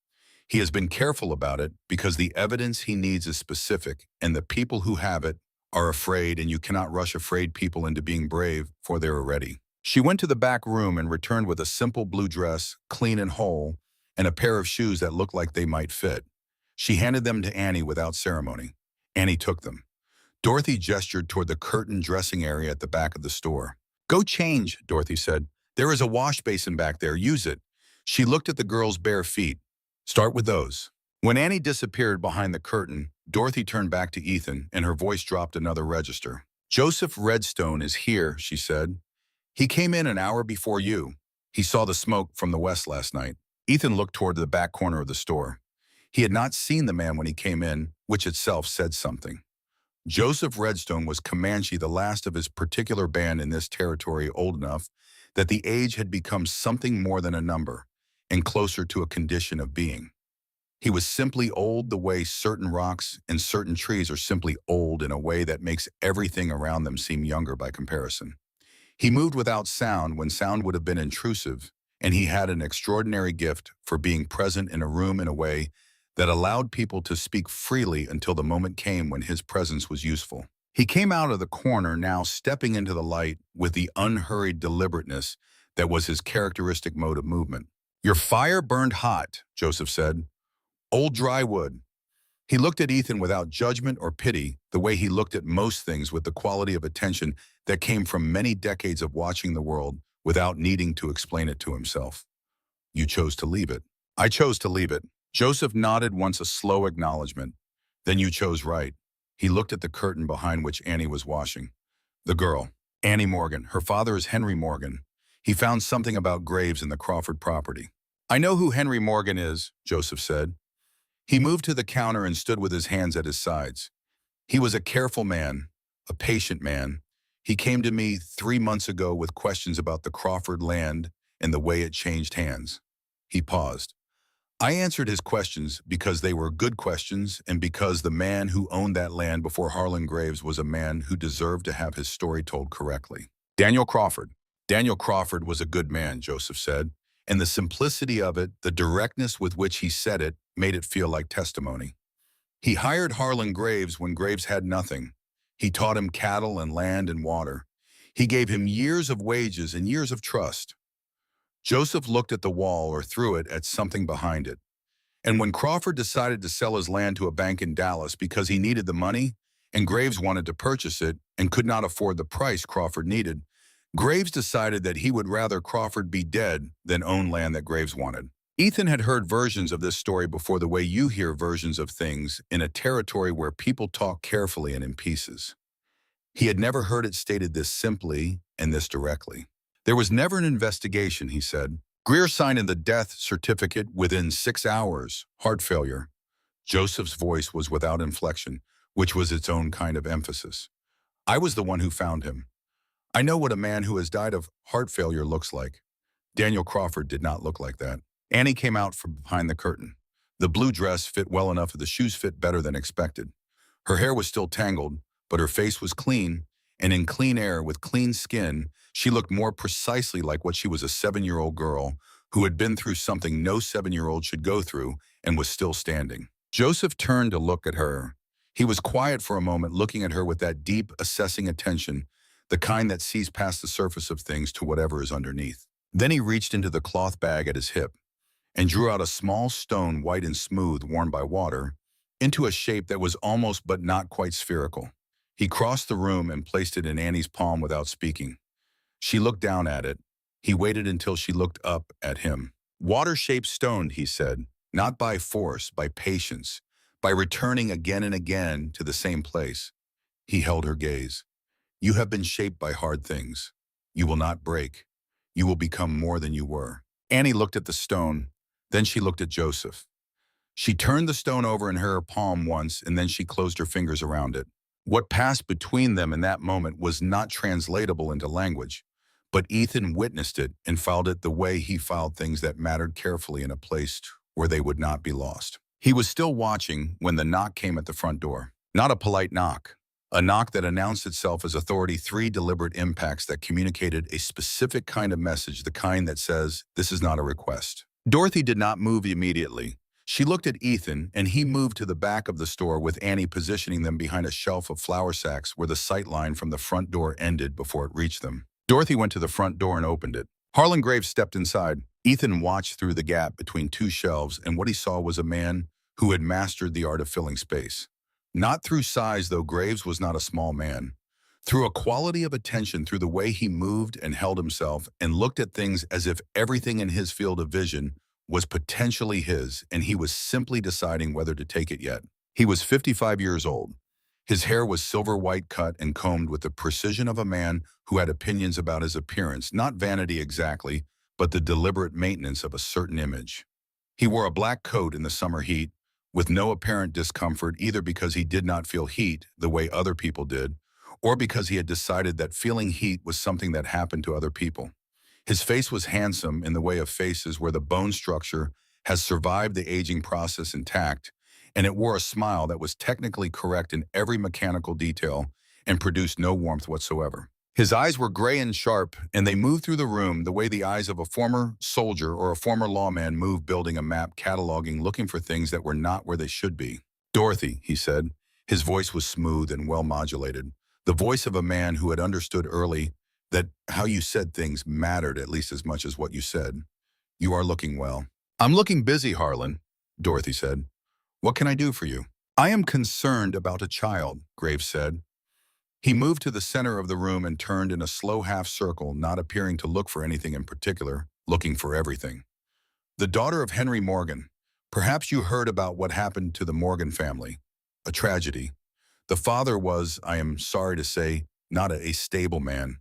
Speaker 1: He has been careful about it because the evidence he needs is specific, and the people who have it are afraid, and you cannot rush afraid people into being brave before they are ready." She went to the back room and returned with a simple blue dress, clean and whole, and a pair of shoes that looked like they might fit. She handed them to Annie without ceremony. Annie took them. Dorothy gestured toward the curtained dressing area at the back of the store. "Go change," Dorothy said. "There is a wash basin back there. Use it." She looked at the girl's bare feet. "Start with those." When Annie disappeared behind the curtain, Dorothy turned back to Ethan, and her voice dropped another register. "Joseph Redstone is here," she said. "He came in an hour before you. He saw the smoke from the west last night." Ethan looked toward the back corner of the store. He had not seen the man when he came in, which itself said something. Joseph Redstone was Comanche, the last of his particular band in this territory, old enough that the age had become something more than a number and closer to a condition of being. He was simply old the way certain rocks and certain trees are simply old in a way that makes everything around them seem younger by comparison. He moved without sound when sound would have been intrusive, and he had an extraordinary gift for being present in a room in a way that allowed people to speak freely until the moment came when his presence was useful. He came out of the corner now stepping into the light with the unhurried deliberateness that was his characteristic mode of movement. "Your fire burned hot," Joseph said. "Old dry wood." He looked at Ethan without judgment or pity, the way he looked at most things with the quality of attention that came from many decades of watching the world without needing to explain it to himself. "You chose to leave it." "I chose to leave it." Joseph nodded once, a slow acknowledgement. "Then you chose right." He looked at the curtain behind which Annie was washing. The girl, Annie Morgan. Her father is Henry Morgan. He found something about graves in the Crawford property. "I know who Henry Morgan is," Joseph said. He moved to the counter and stood with his hands at his sides. "He was a careful man, a patient man. He came to me 3 months ago with questions about the Crawford land and the way it changed hands." He paused. "I answered his questions because they were good questions and because the man who owned that land before Harlan Graves was a man who deserved to have his story told correctly." Daniel Crawford. Daniel Crawford was a good man, Joseph said, and the simplicity of it, the directness with which he said it, made it feel like testimony. "He hired Harlan Graves when Graves had nothing. He taught him cattle and land and water. He gave him years of wages and years of trust." Joseph looked at the wall or through it at something behind it. "And when Crawford decided to sell his land to a bank in Dallas because he needed the money, and Graves wanted to purchase it and could not afford the price Crawford needed, Graves decided that he would rather Crawford be dead than own land that Graves wanted." Ethan had heard versions of this story before, the way you hear versions of things in a territory where people talk carefully and in pieces. He had never heard it stated this simply and this directly. "There was never an investigation," he said. "Greer signed in the death certificate within 6 hours. Heart failure." Joseph's voice was without inflection, which was its own kind of emphasis. "I was the one who found him. I know what a man who has died of heart failure looks like." Daniel Crawford did not look like that. Annie came out from behind the curtain. The blue dress fit well enough, and the shoes fit better than expected. Her hair was still tangled, but her face was clean, and in clean air with clean skin, she looked more precisely like what she was, a 7-year-old girl who had been through something no 7-year-old should go through and was still standing. Joseph turned to look at her. He was quiet for a moment, looking at her with that deep, assessing attention, the kind that sees past the surface of things to whatever is underneath. Then he reached into the cloth bag at his hip and drew out a small stone, white and smooth, worn by water, into a shape that was almost but not quite spherical. He crossed the room and placed it in Annie's palm without speaking. She looked down at it. He waited until she looked up at him. "Water-shaped stone," he said, "not by force, by patience, by returning again and again to the same place." He held her gaze. "You have been shaped by hard things. You will not break. You will become more than you were." Annie looked at the stone. Then she looked at Joseph. She turned the stone over in her palm once, and then she closed her fingers around it. What passed between them in that moment was not translatable into language, but Ethan witnessed it and filed it the way he filed things that mattered, carefully in a place where they would not be lost. He was still watching when the knock came at the front door. Not a polite knock. A knock that announced itself as authority, 3 deliberate impacts that communicated a specific kind of message, the kind that says, "This is not a request." Dorothy did not move immediately. She looked at Ethan, and he moved to the back of the store, with Annie positioning them behind a shelf of flour sacks where the sight line from the front door ended before it reached them. Dorothy went to the front door and opened it. Harlan Graves stepped inside. Ethan watched through the gap between 2 shelves, and what he saw was a man who had mastered the art of filling space. Not through size, though Graves was not a small man. Through a quality of attention, through the way he moved and held himself and looked at things as if everything in his field of vision was potentially his, and he was simply deciding whether to take it yet. He was 55 years old. His hair was silver white, cut and combed with the precision of a man who had opinions about his appearance, not vanity exactly, but the deliberate maintenance of a certain image. He wore a black coat in the summer heat, with no apparent discomfort, either because he did not feel heat the way other people did, or because he had decided that feeling heat was something that happened to other people. His face was handsome in the way of faces where the bone structure has survived the aging process intact, and it wore a smile that was technically correct in every mechanical detail and produced no warmth whatsoever. His eyes were gray and sharp, and they moved through the room the way the eyes of a former soldier or a former lawman move building a map, cataloging, looking for things that were not where they should be. "Dorothy," he said. His voice was smooth and well-modulated, the voice of a man who had understood early that how you said things mattered at least as much as what you said. "You are looking well." "I'm looking busy, Harlan," Dorothy said. "What can I do for you?" "I am concerned about a child," Graves said. He moved to the center of the room and turned in a slow half circle, not appearing to look for anything in particular, looking for everything. "The daughter of Henry Morgan. Perhaps you heard about what happened to the Morgan family. A tragedy. The father was, I am sorry to say, not a stable man.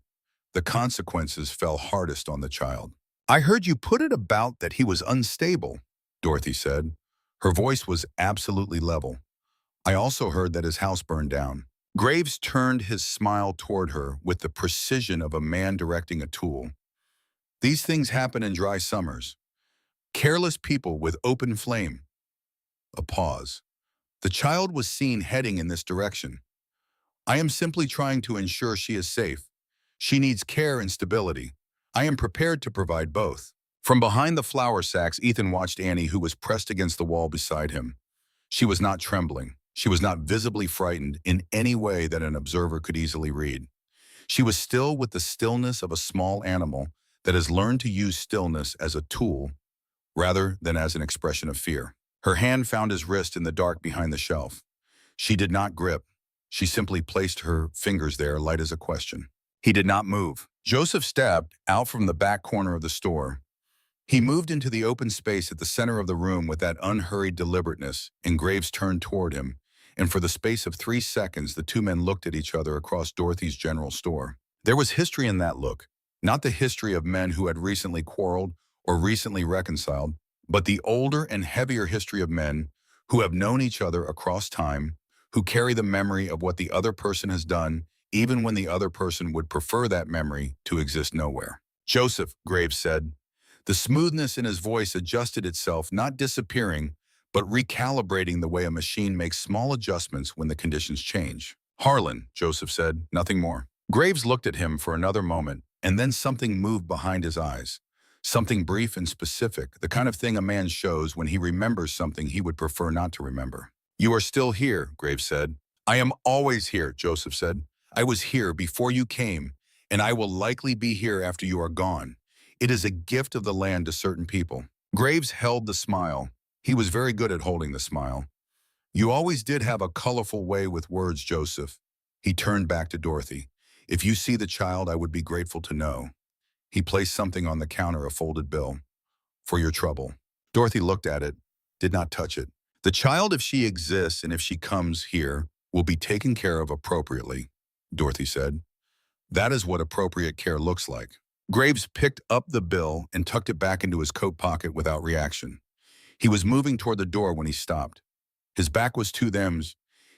Speaker 1: The consequences fell hardest on the child." "I heard you put it about that he was unstable," Dorothy said. Her voice was absolutely level. "I also heard that his house burned down." Graves turned his smile toward her with the precision of a man directing a tool. "These things happen in dry summers. Careless people with open flame." A pause. "The child was seen heading in this direction. I am simply trying to ensure she is safe. She needs care and stability. I am prepared to provide both." From behind the flour sacks, Ethan watched Annie, who was pressed against the wall beside him. She was not trembling. She was not visibly frightened in any way that an observer could easily read. She was still with the stillness of a small animal that has learned to use stillness as a tool rather than as an expression of fear. Her hand found his wrist in the dark behind the shelf. She did not grip. She simply placed her fingers there, light as a question. He did not move. Joseph stepped out from the back corner of the store. He moved into the open space at the center of the room with that unhurried deliberateness, and Graves turned toward him, and for the space of 3 seconds the two men looked at each other across Dorothy's general store. There was history in that look, not the history of men who had recently quarreled or recently reconciled, but the older and heavier history of men who have known each other across time, who carry the memory of what the other person has done, even when the other person would prefer that memory to exist nowhere. "Joseph," Graves said. The smoothness in his voice adjusted itself, not disappearing, but recalibrating the way a machine makes small adjustments when the conditions change. "Harlan," Joseph said, nothing more. Graves looked at him for another moment, and then something moved behind his eyes. Something brief and specific, the kind of thing a man shows when he remembers something he would prefer not to remember. "You are still here," Graves said. "I am always here," Joseph said. "I was here before you came, and I will likely be here after you are gone. It is a gift of the land to certain people." Graves held the smile. He was very good at holding the smile. "You always did have a colorful way with words, Joseph." He turned back to Dorothy. "If you see the child, I would be grateful to know." He placed something on the counter, a folded bill. "For your trouble." Dorothy looked at it, did not touch it. "The child, if she exists and if she comes here, will be taken care of appropriately," Dorothy said. "That is what appropriate care looks like." Graves picked up the bill and tucked it back into his coat pocket without reaction. He was moving toward the door when he stopped. His back was to them.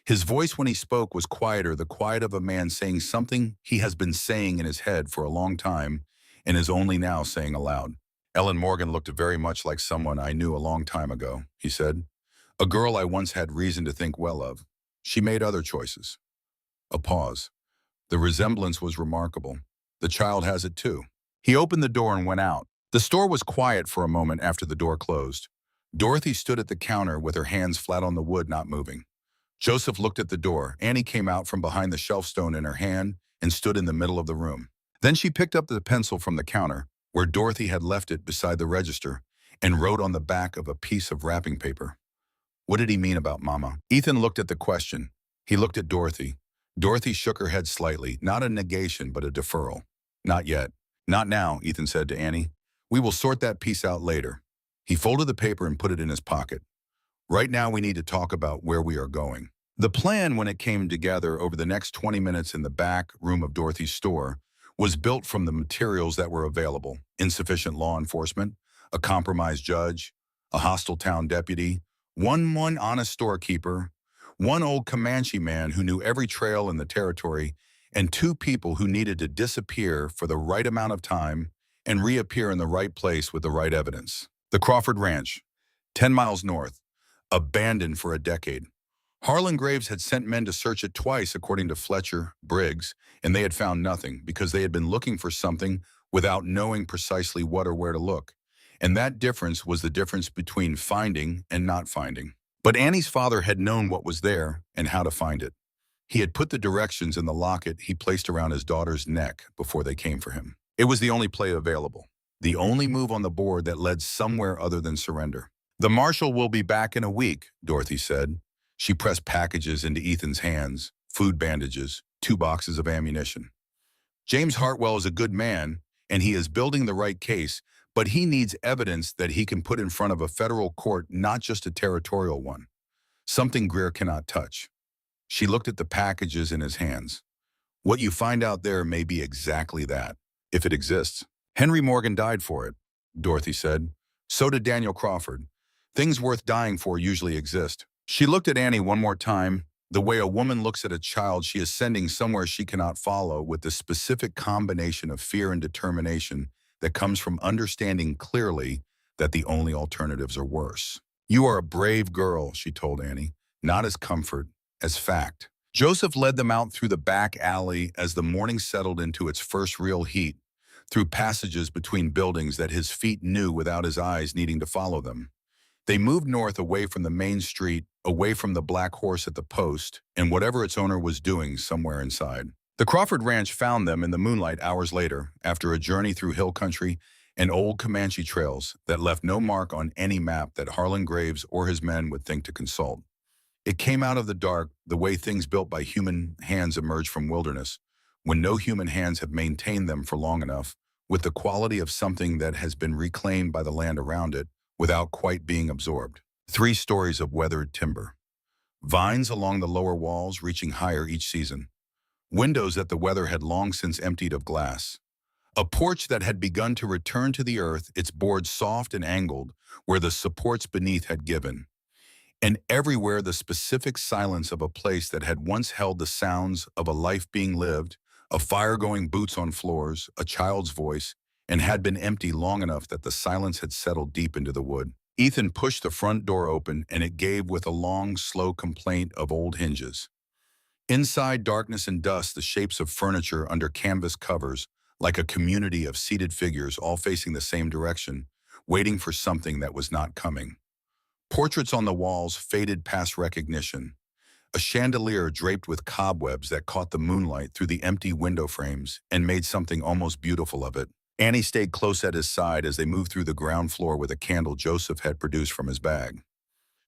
Speaker 1: His voice when he spoke was quieter, the quiet of a man saying something he has been saying in his head for a long time and is only now saying aloud. "Ellen Morgan looked very much like someone I knew a long time ago," he said. "A girl I once had reason to think well of. She made other choices." A pause. The resemblance was remarkable. "The child has it too." He opened the door and went out. The store was quiet for a moment after the door closed. Dorothy stood at the counter with her hands flat on the wood, not moving. Joseph looked at the door. Annie came out from behind the shelf stone in her hand and stood in the middle of the room. Then she picked up the pencil from the counter, where Dorothy had left it beside the register, and wrote on the back of a piece of wrapping paper. What did he mean about Mama? Ethan looked at the question. He looked at Dorothy. Dorothy shook her head slightly, not a negation, but a deferral. "Not yet. Not now," Ethan said to Annie. "We will sort that piece out later." He folded the paper and put it in his pocket. "Right now we need to talk about where we are going." The plan, when it came together over the next 20 minutes in the back room of Dorothy's store, was built from the materials that were available: insufficient law enforcement, a compromised judge, a hostile town deputy, one honest storekeeper, one old Comanche man who knew every trail in the territory, and 2 people who needed to disappear for the right amount of time and reappear in the right place with the right evidence. The Crawford Ranch, 10 miles north, abandoned for a decade. Harlan Graves had sent men to search it twice, according to Fletcher, Briggs, and they had found nothing because they had been looking for something without knowing precisely what or where to look. And that difference was the difference between finding and not finding. But Annie's father had known what was there and how to find it. He had put the directions in the locket he placed around his daughter's neck before they came for him. It was the only play available, the only move on the board that led somewhere other than surrender. "The marshal will be back in a week," Dorothy said. She pressed packages into Ethan's hands, food bandages, 2 boxes of ammunition. "James Hartwell is a good man, and he is building the right case, but he needs evidence that he can put in front of a federal court, not just a territorial one. Something Greer cannot touch." She looked at the packages in his hands. "What you find out there may be exactly that, if it exists." "Henry Morgan died for it," Dorothy said. "So did Daniel Crawford. Things worth dying for usually exist." She looked at Annie one more time, the way a woman looks at a child she is sending somewhere she cannot follow, with the specific combination of fear and determination that comes from understanding clearly that the only alternatives are worse. "You are a brave girl," she told Annie, "not as comfort, as fact." Joseph led them out through the back alley as the morning settled into its first real heat, through passages between buildings that his feet knew without his eyes needing to follow them. They moved north, away from the main street, away from the black horse at the post, and whatever its owner was doing somewhere inside. The Crawford Ranch found them in the moonlight hours later, after a journey through hill country and old Comanche trails that left no mark on any map that Harlan Graves or his men would think to consult. It came out of the dark, the way things built by human hands emerge from wilderness, when no human hands have maintained them for long enough, with the quality of something that has been reclaimed by the land around it, without quite being absorbed. 3 stories of weathered timber. Vines along the lower walls reaching higher each season. Windows that the weather had long since emptied of glass. A porch that had begun to return to the earth, its boards soft and angled, where the supports beneath had given. And everywhere the specific silence of a place that had once held the sounds of a life being lived, of fire-going boots on floors, a child's voice, and had been empty long enough that the silence had settled deep into the wood. Ethan pushed the front door open, and it gave with a long, slow complaint of old hinges. Inside, darkness and dust, the shapes of furniture under canvas covers, like a community of seated figures all facing the same direction, waiting for something that was not coming. Portraits on the walls faded past recognition. A chandelier draped with cobwebs that caught the moonlight through the empty window frames and made something almost beautiful of it. Annie stayed close at his side as they moved through the ground floor with a candle Joseph had produced from his bag.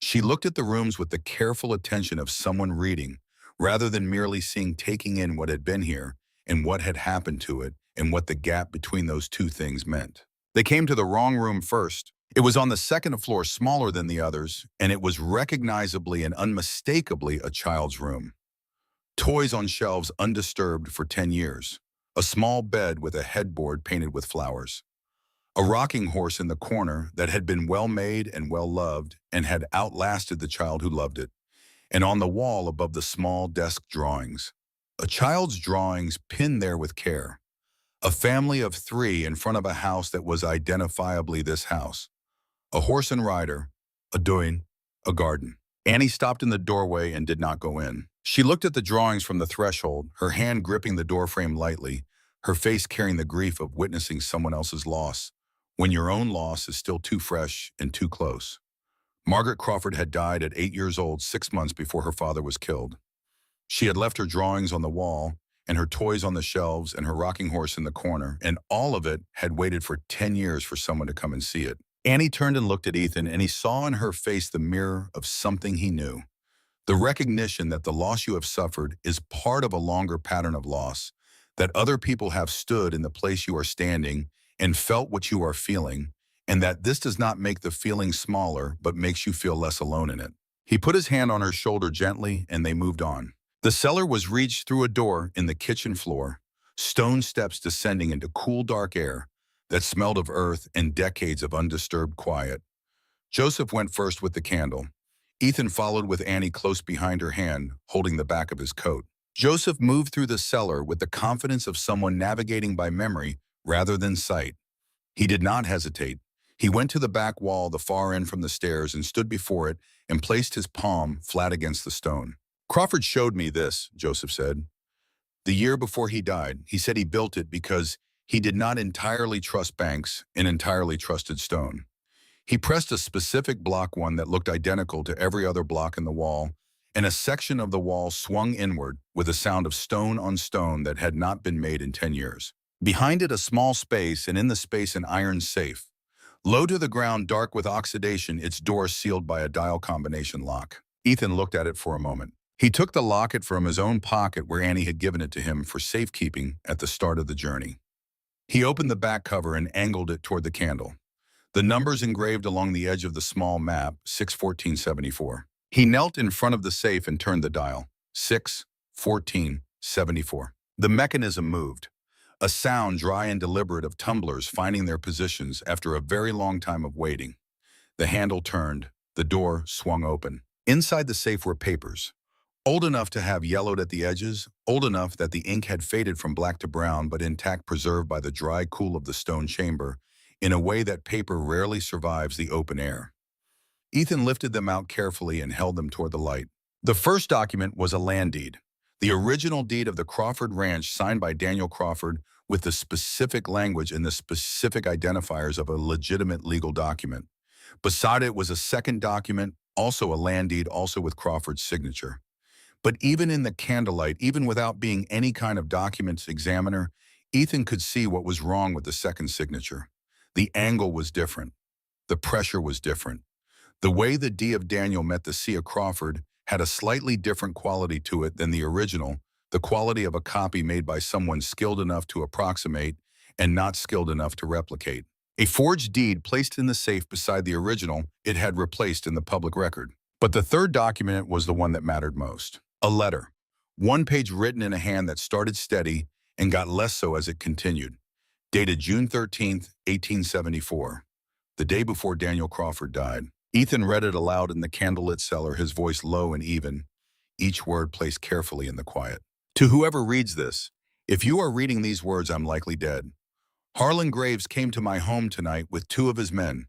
Speaker 1: She looked at the rooms with the careful attention of someone reading, rather than merely taking in what had been here and what had happened to it and what the gap between those two things meant. They came to the wrong room first. It was on the second floor, smaller than the others, and it was recognizably and unmistakably a child's room. Toys on shelves undisturbed for 10 years. A small bed with a headboard painted with flowers. A rocking horse in the corner that had been well made and well loved and had outlasted the child who loved it. And on the wall above the small desk, drawings. A child's drawings pinned there with care. A family of 3 in front of a house that was identifiably this house. A horse and rider, a doin, a garden. Annie stopped in the doorway and did not go in. She looked at the drawings from the threshold, her hand gripping the doorframe lightly, her face carrying the grief of witnessing someone else's loss, when your own loss is still too fresh and too close. Margaret Crawford had died at 8 years old, 6 months before her father was killed. She had left her drawings on the wall, and her toys on the shelves, and her rocking horse in the corner, and all of it had waited for 10 years for someone to come and see it. Annie turned and looked at Ethan, and he saw in her face the mirror of something he knew. The recognition that the loss you have suffered is part of a longer pattern of loss, that other people have stood in the place you are standing and felt what you are feeling, and that this does not make the feeling smaller, but makes you feel less alone in it. He put his hand on her shoulder gently, and they moved on. The cellar was reached through a door in the kitchen floor, stone steps descending into cool, dark air that smelled of earth and decades of undisturbed quiet. Joseph went first with the candle. Ethan followed with Annie close behind her hand, holding the back of his coat. Joseph moved through the cellar with the confidence of someone navigating by memory rather than sight. He did not hesitate. He went to the back wall, the far end from the stairs, and stood before it and placed his palm flat against the stone. Crawford showed me this, Joseph said. The year before he died, he said he built it because he did not entirely trust banks and entirely trusted stone. He pressed a specific block, one that looked identical to every other block in the wall, and a section of the wall swung inward with a sound of stone on stone that had not been made in 10 years. Behind it, a small space, and in the space, an iron safe. Low to the ground, dark with oxidation, its door sealed by a dial combination lock. Ethan looked at it for a moment. He took the locket from his own pocket where Annie had given it to him for safekeeping at the start of the journey. He opened the back cover and angled it toward the candle. The numbers engraved along the edge of the small map, 61474. He knelt in front of the safe and turned the dial, 61474. The mechanism moved. A sound dry and deliberate of tumblers finding their positions after a very long time of waiting. The handle turned. The door swung open. Inside the safe were papers. Old enough to have yellowed at the edges, old enough that the ink had faded from black to brown but intact, preserved by the dry cool of the stone chamber, in a way that paper rarely survives the open air. Ethan lifted them out carefully and held them toward the light. The first document was a land deed, the original deed of the Crawford Ranch, signed by Daniel Crawford, with the specific language and the specific identifiers of a legitimate legal document. Beside it was a second document, also a land deed, also with Crawford's signature. But even in the candlelight, even without being any kind of documents examiner, Ethan could see what was wrong with the second signature. The angle was different. The pressure was different. The way the D of Daniel met the C of Crawford had a slightly different quality to it than the original, the quality of a copy made by someone skilled enough to approximate and not skilled enough to replicate. A forged deed placed in the safe beside the original it had replaced in the public record. But the third document was the one that mattered most. A letter. One page written in a hand that started steady and got less so as it continued. Dated June 13th, 1874. The day before Daniel Crawford died. Ethan read it aloud in the candlelit cellar, his voice low and even, each word placed carefully in the quiet. To whoever reads this, if you are reading these words, I'm likely dead. Harlan Graves came to my home tonight with 2 of his men.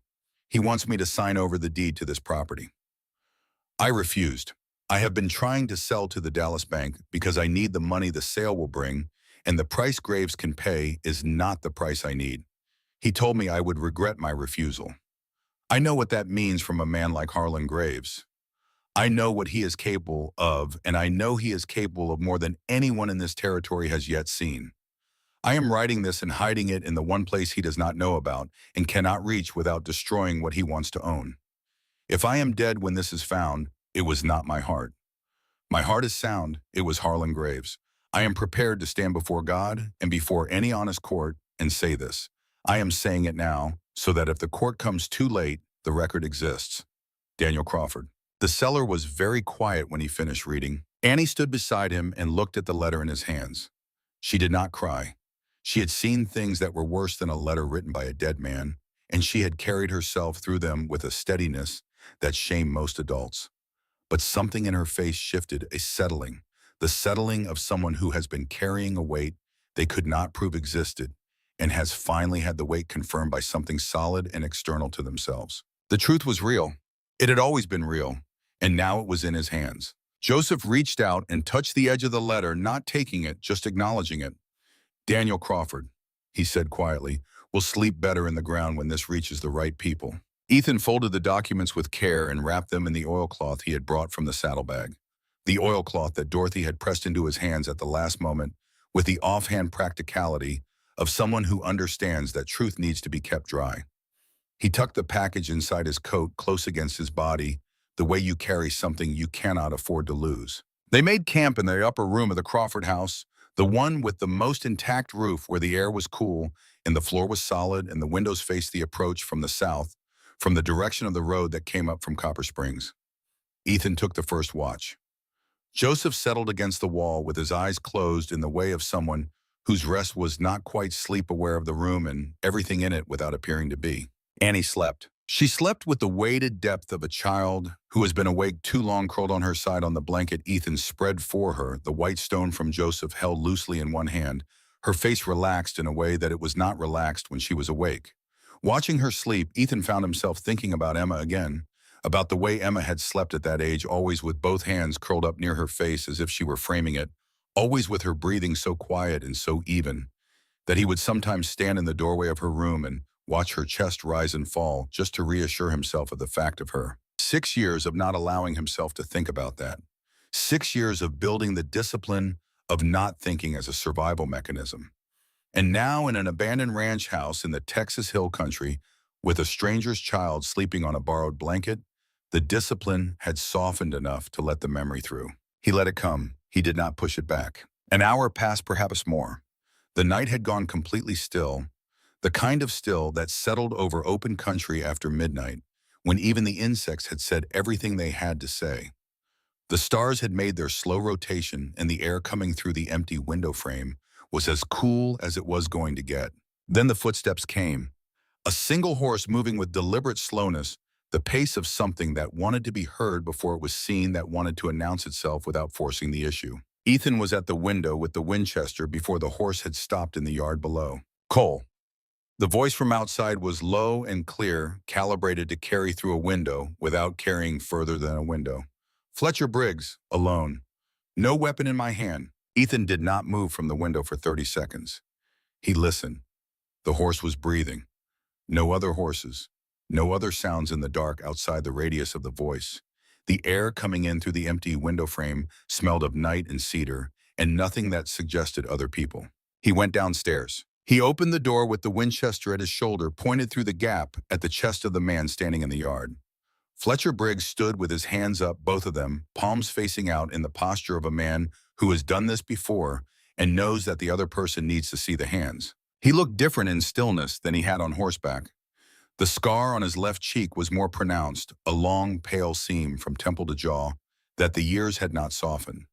Speaker 1: He wants me to sign over the deed to this property. I refused. I have been trying to sell to the Dallas Bank because I need the money the sale will bring, and the price Graves can pay is not the price I need. He told me I would regret my refusal. I know what that means from a man like Harlan Graves. I know what he is capable of, and I know he is capable of more than anyone in this territory has yet seen. I am writing this and hiding it in the one place he does not know about and cannot reach without destroying what he wants to own. If I am dead when this is found, it was not my heart. My heart is sound. It was Harlan Graves. I am prepared to stand before God and before any honest court and say this. I am saying it now, so that if the court comes too late, the record exists. Daniel Crawford. The cellar was very quiet when he finished reading. Annie stood beside him and looked at the letter in his hands. She did not cry. She had seen things that were worse than a letter written by a dead man, and she had carried herself through them with a steadiness that shamed most adults. But something in her face shifted, a settling, the settling of someone who has been carrying a weight they could not prove existed, and has finally had the weight confirmed by something solid and external to themselves. The truth was real. It had always been real, and now it was in his hands. Joseph reached out and touched the edge of the letter, not taking it, just acknowledging it. Daniel Crawford, he said quietly, will sleep better in the ground when this reaches the right people. Ethan folded the documents with care and wrapped them in the oilcloth he had brought from the saddlebag. The oilcloth that Dorothy had pressed into his hands at the last moment with the offhand practicality of someone who understands that truth needs to be kept dry. He tucked the package inside his coat, close against his body, the way you carry something you cannot afford to lose. They made camp in the upper room of the Crawford house, the one with the most intact roof where the air was cool and the floor was solid and the windows faced the approach from the south, from the direction of the road that came up from Copper Springs. Ethan took the first watch. Joseph settled against the wall with his eyes closed in the way of someone whose rest was not quite sleep aware of the room and everything in it without appearing to be. Annie slept. She slept with the weighted depth of a child who has been awake too long, curled on her side on the blanket Ethan spread for her, the white stone from Joseph held loosely in one hand, her face relaxed in a way that it was not relaxed when she was awake. Watching her sleep, Ethan found himself thinking about Emma again, about the way Emma had slept at that age, always with both hands curled up near her face as if she were framing it, always with her breathing so quiet and so even, that he would sometimes stand in the doorway of her room and watch her chest rise and fall just to reassure himself of the fact of her. 6 years of not allowing himself to think about that. 6 years of building the discipline of not thinking as a survival mechanism. And now in an abandoned ranch house in the Texas Hill Country, with a stranger's child sleeping on a borrowed blanket, the discipline had softened enough to let the memory through. He let it come. He did not push it back. An hour passed, perhaps more. The night had gone completely still, the kind of still that settled over open country after midnight, when even the insects had said everything they had to say. The stars had made their slow rotation, and the air coming through the empty window frame was as cool as it was going to get. Then the footsteps came. A single horse moving with deliberate slowness, the pace of something that wanted to be heard before it was seen, that wanted to announce itself without forcing the issue. Ethan was at the window with the Winchester before the horse had stopped in the yard below. "Cole." The voice from outside was low and clear, calibrated to carry through a window without carrying further than a window. "Fletcher Briggs, alone. No weapon in my hand." Ethan did not move from the window for 30 seconds. He listened. The horse was breathing. No other horses. No other sounds in the dark outside the radius of the voice. The air coming in through the empty window frame smelled of night and cedar, and nothing that suggested other people. He went downstairs. He opened the door with the Winchester at his shoulder, pointed through the gap at the chest of the man standing in the yard. Fletcher Briggs stood with his hands up, both of them, palms facing out, in the posture of a man who has done this before and knows that the other person needs to see the hands. He looked different in stillness than he had on horseback. The scar on his left cheek was more pronounced, a long, pale seam from temple to jaw that the years had not softened.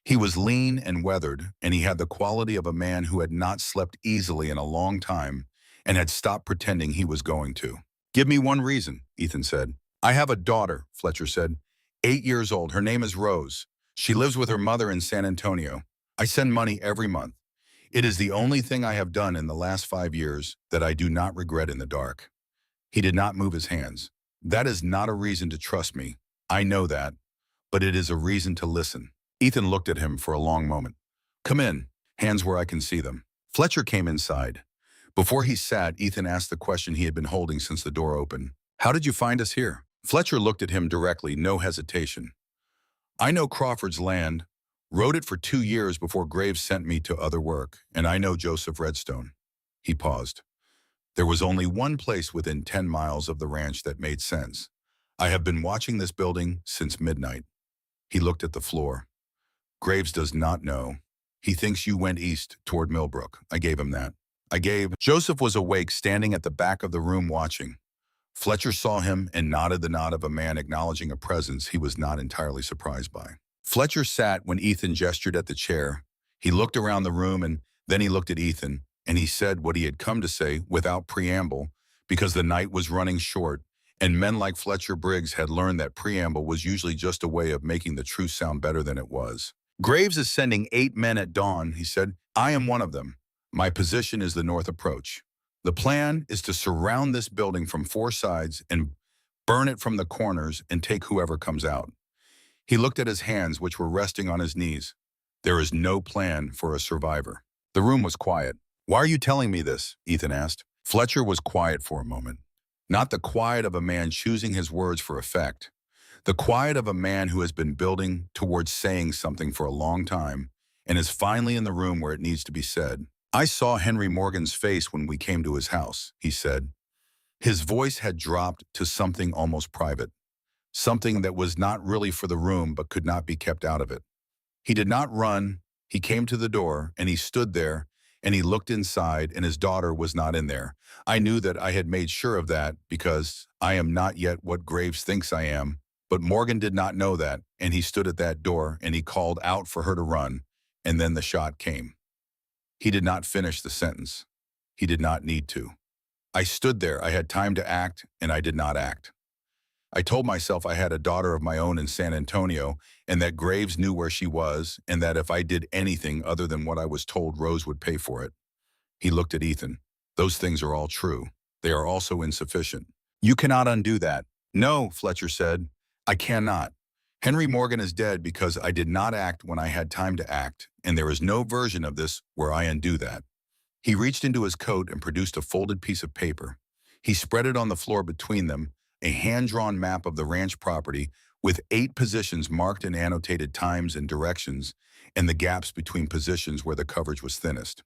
Speaker 1: He was lean and weathered, and he had the quality of a man who had not slept easily in a long time and had stopped pretending he was going to. "Give me one reason," Ethan said. "I have a daughter," Fletcher said. 8 years old. Her name is Rose. She lives with her mother in San Antonio. I send money every month. It is the only thing I have done in the last 5 years that I do not regret in the dark." He did not move his hands. "That is not a reason to trust me. I know that. But it is a reason to listen." Ethan looked at him for a long moment. "Come in. Hands where I can see them." Fletcher came inside. Before he sat, Ethan asked the question he had been holding since the door opened. "How did you find us here?" Fletcher looked at him directly, no hesitation. "I know Crawford's land, rode it for 2 years before Graves sent me to other work, and I know Joseph Redstone." He paused. "There was only one place within 10 miles of the ranch that made sense. I have been watching this building since midnight." He looked at the floor. "Graves does not know. He thinks you went east toward Millbrook. I gave him that. Joseph was awake, standing at the back of the room watching. Fletcher saw him and nodded the nod of a man acknowledging a presence he was not entirely surprised by. Fletcher sat when Ethan gestured at the chair. He looked around the room, and then he looked at Ethan, and he said what he had come to say without preamble, because the night was running short, and men like Fletcher Briggs had learned that preamble was usually just a way of making the truth sound better than it was. "Graves is sending 8 men at dawn," he said. "I am one of them. My position is the north approach. The plan is to surround this building from 4 sides and burn it from the corners and take whoever comes out." He looked at his hands, which were resting on his knees. "There is no plan for a survivor." The room was quiet. "Why are you telling me this?" Ethan asked. Fletcher was quiet for a moment. Not the quiet of a man choosing his words for effect. The quiet of a man who has been building towards saying something for a long time and is finally in the room where it needs to be said. "I saw Henry Morgan's face when we came to his house," he said. His voice had dropped to something almost private, something that was not really for the room but could not be kept out of it. He did not run. He came to the door, and he stood there, and he looked inside, and his daughter was not in there. I knew that. I had made sure of that, because I am not yet what Graves thinks I am, but Morgan did not know that, and he stood at that door, and he called out for her to run, and then the shot came. He did not finish the sentence. He did not need to. I stood there. I had time to act, and I did not act. I told myself I had a daughter of my own in San Antonio, and that Graves knew where she was, and that if I did anything other than what I was told, Rose would pay for it. He looked at Ethan. "Those things are all true." they are also insufficient. You cannot undo that. No, Fletcher said. I cannot. Henry Morgan is dead because I did not act when I had time to act, and there is no version of this where I undo that. He reached into his coat and produced a folded piece of paper. He spread it on the floor between them, a hand-drawn map of the ranch property with 8 positions marked and annotated times and directions, and the gaps between positions where the coverage was thinnest.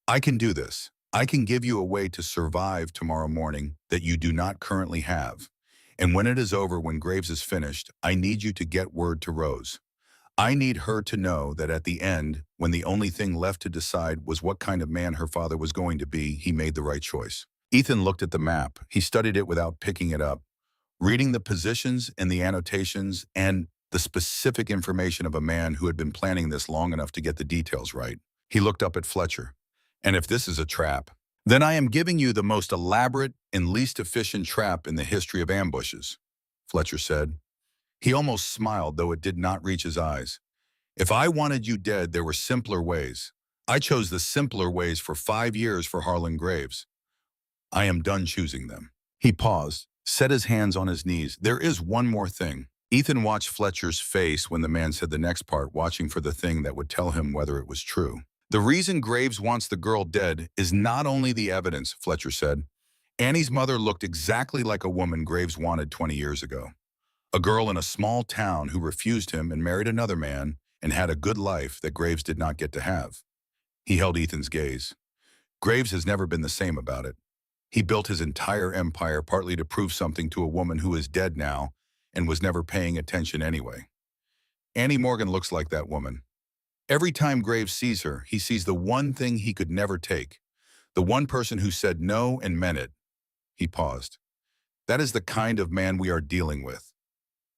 Speaker 1: I can do this. I can give you a way to survive tomorrow morning that you do not currently have. And when it is over, when Graves is finished, I need you to get word to Rose. I need her to know that at the end, when the only thing left to decide was what kind of man her father was going to be, he made the right choice. Ethan looked at the map. He studied it without picking it up, reading the positions and the annotations and the specific information of a man who had been planning this long enough to get the details right. He looked up at Fletcher. And if this is a trap, then I am giving you the most elaborate and least efficient trap in the history of ambushes, Fletcher said. He almost smiled, though it did not reach his eyes. If I wanted you dead, there were simpler ways. I chose the simpler ways for 5 years for Harlan Graves. I am done choosing them. He paused, set his hands on his knees. There is one more thing. Ethan watched Fletcher's face when the man said the next part, watching for the thing that would tell him whether it was true. The reason Graves wants the girl dead is not only the evidence, Fletcher said. Annie's mother looked exactly like a woman Graves wanted 20 years ago. A girl in a small town who refused him and married another man and had a good life that Graves did not get to have. He held Ethan's gaze. Graves has never been the same about it. He built his entire empire partly to prove something to a woman who is dead now and was never paying attention anyway. Annie Morgan looks like that woman. Every time Graves sees her, he sees the one thing he could never take, the one person who said no and meant it. He paused. That is the kind of man we are dealing with.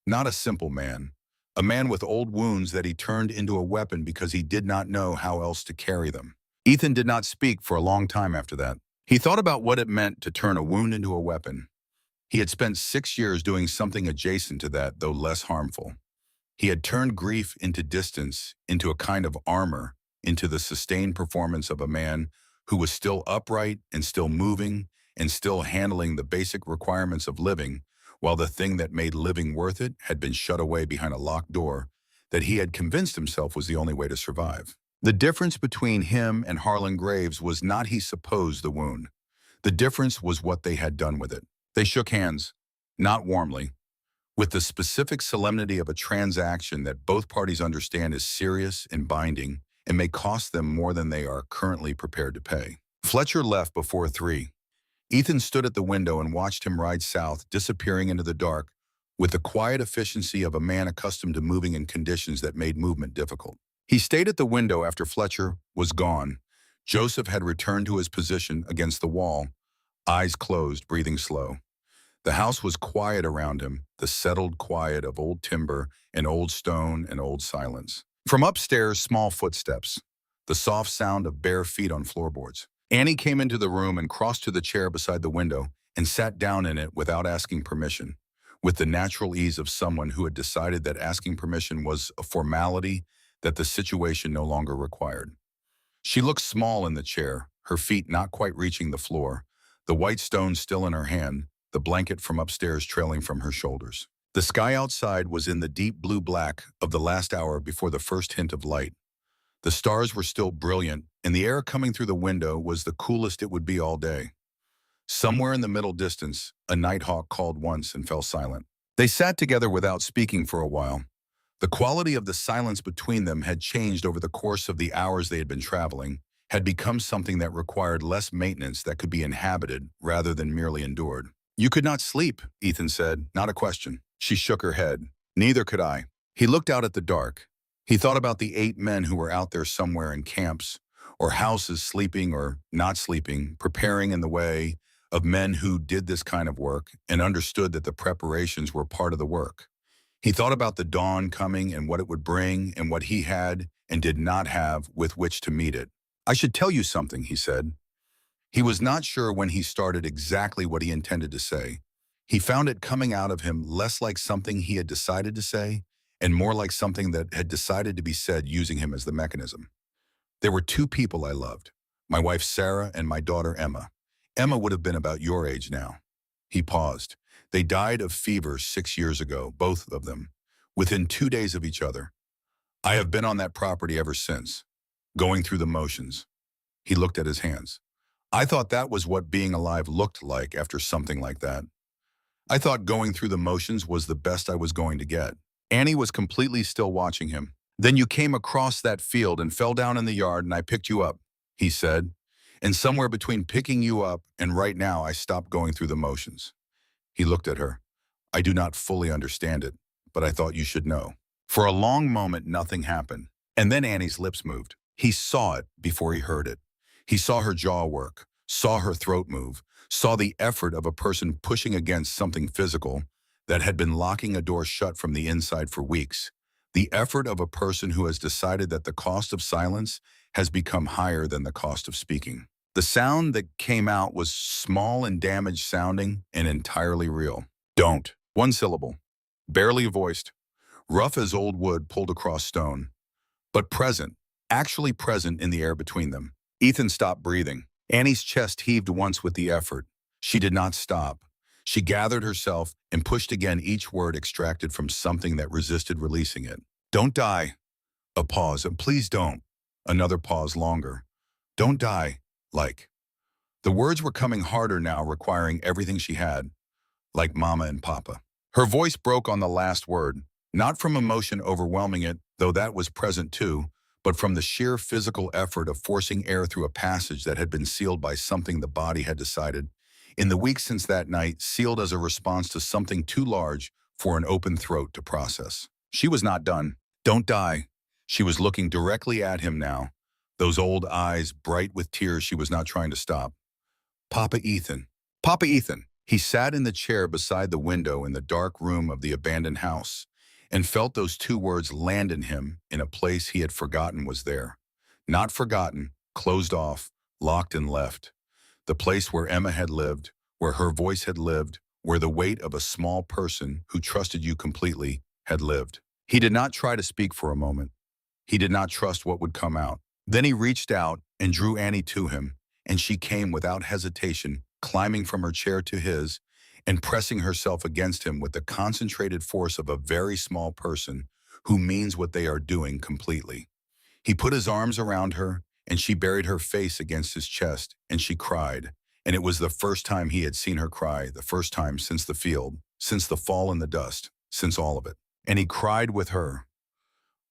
Speaker 1: Not a simple man. A man with old wounds that he turned into a weapon because he did not know how else to carry them. Ethan did not speak for a long time after that. He thought about what it meant to turn a wound into a weapon. He had spent 6 years doing something adjacent to that, though less harmful. He had turned grief into distance, into a kind of armor, into the sustained performance of a man who was still upright and still moving and still handling the basic requirements of living, while the thing that made living worth it had been shut away behind a locked door that he had convinced himself was the only way to survive. The difference between him and Harlan Graves was not, he supposed, the wound. The difference was what they had done with it. They shook hands, not warmly, with the specific solemnity of a transaction that both parties understand is serious and binding and may cost them more than they are currently prepared to pay. Fletcher left before 3. Ethan stood at the window and watched him ride south, disappearing into the dark, with the quiet efficiency of a man accustomed to moving in conditions that made movement difficult. He stayed at the window after Fletcher was gone. Joseph had returned to his position against the wall, eyes closed, breathing slow. The house was quiet around him, the settled quiet of old timber and old stone and old silence. From upstairs, small footsteps, the soft sound of bare feet on floorboards. Annie came into the room and crossed to the chair beside the window and sat down in it without asking permission, with the natural ease of someone who had decided that asking permission was a formality that the situation no longer required. She looked small in the chair, her feet not quite reaching the floor, the white stone still in her hand, the blanket from upstairs trailing from her shoulders. The sky outside was in the deep blue-black of the last hour before the first hint of light. The stars were still brilliant, and the air coming through the window was the coolest it would be all day. Somewhere in the middle distance, a nighthawk called once and fell silent. They sat together without speaking for a while. The quality of the silence between them had changed over the course of the hours they had been traveling, had become something that required less maintenance, that could be inhabited rather than merely endured. You could not sleep, Ethan said, not a question. She shook her head. Neither could I. He looked out at the dark. He thought about the 8 men who were out there somewhere in camps or houses, sleeping or not sleeping, preparing in the way of men who did this kind of work and understood that the preparations were part of the work. He thought about the dawn coming and what it would bring and what he had and did not have with which to meet it. I should tell you something, he said. He was not sure when he started exactly what he intended to say. He found it coming out of him less like something he had decided to say and more like something that had decided to be said using him as the mechanism. There were 2 people I loved, my wife Sarah and my daughter Emma. Emma would have been about your age now. He paused. They died of fever 6 years ago, both of them, within 2 days of each other. I have been on that property ever since, going through the motions. He looked at his hands. I thought that was what being alive looked like after something like that. I thought going through the motions was the best I was going to get. Annie was completely still watching him. Then you came across that field and fell down in the yard and I picked you up, he said. And somewhere between picking you up and right now I stopped going through the motions. He looked at her. I do not fully understand it, but I thought you should know. For a long moment, nothing happened. And then Annie's lips moved. He saw it before he heard it. He saw her jaw work, saw her throat move, saw the effort of a person pushing against something physical that had been locking a door shut from the inside for weeks. The effort of a person who has decided that the cost of silence has become higher than the cost of speaking. The sound that came out was small and damaged sounding and entirely real. Don't. One syllable. Barely voiced. Rough as old wood pulled across stone. But present. Actually present in the air between them. Ethan stopped breathing. Annie's chest heaved once with the effort. She did not stop. She gathered herself and pushed again each word extracted from something that resisted releasing it. Don't die. A pause. And please don't. Another pause longer. Don't die. Like. The words were coming harder now, requiring everything she had. Like Mama and Papa. Her voice broke on the last word, not from emotion overwhelming it, though that was present too, but from the sheer physical effort of forcing air through a passage that had been sealed by something the body had decided, in the weeks since that night, sealed as a response to something too large for an open throat to process. She was not done. Don't die. She was looking directly at him now, those old eyes bright with tears she was not trying to stop. Papa Ethan. Papa Ethan. He sat in the chair beside the window in the dark room of the abandoned house and felt those two words land in him in a place he had forgotten was there. Not forgotten, closed off, locked and left. The place where Emma had lived, where her voice had lived, where the weight of a small person who trusted you completely had lived. He did not try to speak for a moment. He did not trust what would come out. Then he reached out and drew Annie to him, and she came without hesitation, climbing from her chair to his and pressing herself against him with the concentrated force of a very small person who means what they are doing completely. He put his arms around her, and she buried her face against his chest, and she cried. And it was the first time he had seen her cry, the first time since the field, since the fall in the dust, since all of it. And he cried with her.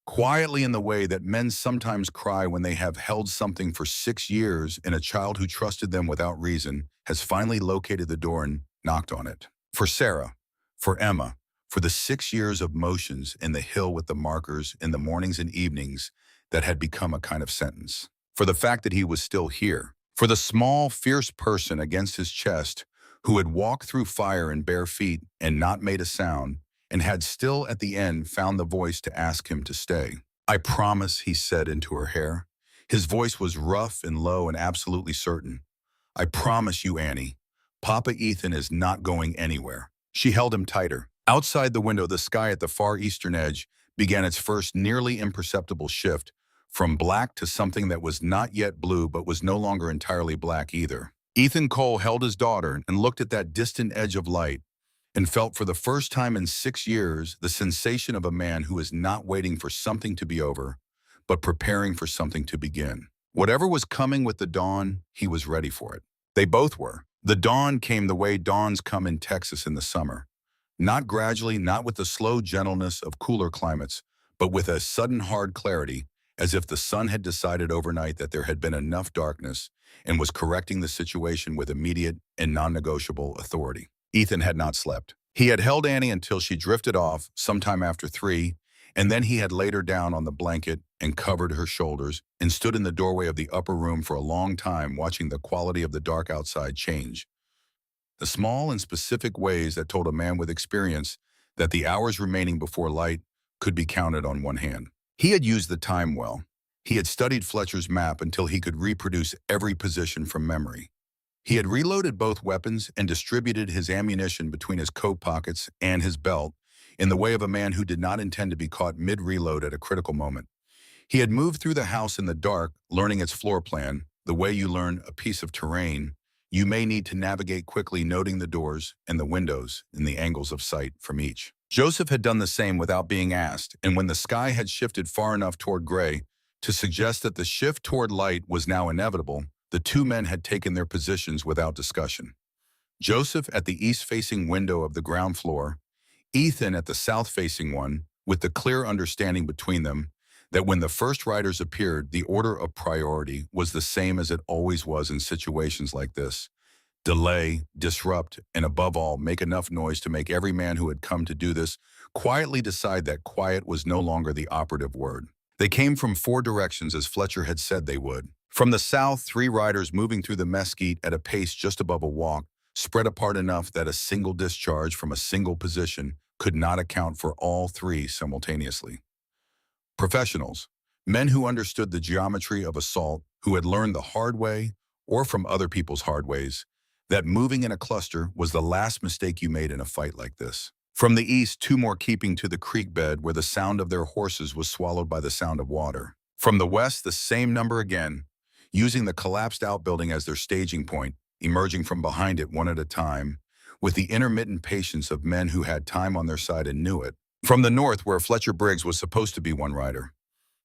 Speaker 1: Quietly in the way that men sometimes cry when they have held something for 6 years and a child who trusted them without reason has finally located the door and knocked on it. For Sarah, for Emma, for the 6 years of motions in the hill with the markers in the mornings and evenings that had become a kind of sentence. For the fact that he was still here. For the small, fierce person against his chest who had walked through fire in bare feet and not made a sound, and had still at the end found the voice to ask him to stay. I promise, he said into her hair. His voice was rough and low and absolutely certain. I promise you, Annie, Papa Ethan is not going anywhere. She held him tighter. Outside the window, the sky at the far eastern edge began its first nearly imperceptible shift from black to something that was not yet blue but was no longer entirely black either. Ethan Cole held his daughter and looked at that distant edge of light, and felt for the first time in 6 years the sensation of a man who is not waiting for something to be over, but preparing for something to begin. Whatever was coming with the dawn, he was ready for it. They both were. The dawn came the way dawns come in Texas in the summer. Not gradually, not with the slow gentleness of cooler climates, but with a sudden hard clarity, as if the sun had decided overnight that there had been enough darkness and was correcting the situation with immediate and non-negotiable authority. Ethan had not slept. He had held Annie until she drifted off sometime after 3, and then he had laid her down on the blanket and covered her shoulders and stood in the doorway of the upper room for a long time watching the quality of the dark outside change. The small and specific ways that told a man with experience that the hours remaining before light could be counted on one hand. He had used the time well. He had studied Fletcher's map until he could reproduce every position from memory. He had reloaded both weapons and distributed his ammunition between his coat pockets and his belt in the way of a man who did not intend to be caught mid-reload at a critical moment. He had moved through the house in the dark, learning its floor plan, the way you learn a piece of terrain, You may need to navigate quickly, noting the doors and the windows and the angles of sight from each. Joseph had done the same without being asked, and when the sky had shifted far enough toward gray to suggest that the shift toward light was now inevitable, the two men had taken their positions without discussion. Joseph at the east-facing window of the ground floor, Ethan at the south-facing one, with the clear understanding between them that when the first riders appeared, the order of priority was the same as it always was in situations like this. Delay, disrupt, and above all, make enough noise to make every man who had come to do this quietly decide that quiet was no longer the operative word. They came from four directions as Fletcher had said they would. From the south, three riders moving through the mesquite at a pace just above a walk, spread apart enough that a single discharge from a single position could not account for all three simultaneously. Professionals, men who understood the geometry of assault, who had learned the hard way, or from other people's hard ways, that moving in a cluster was the last mistake you made in a fight like this. From the east, two more keeping to the creek bed where the sound of their horses was swallowed by the sound of water. From the west, the same number again, using the collapsed outbuilding as their staging point, emerging from behind it one at a time, with the intermittent patience of men who had time on their side and knew it. From the north, where Fletcher Briggs was supposed to be one rider.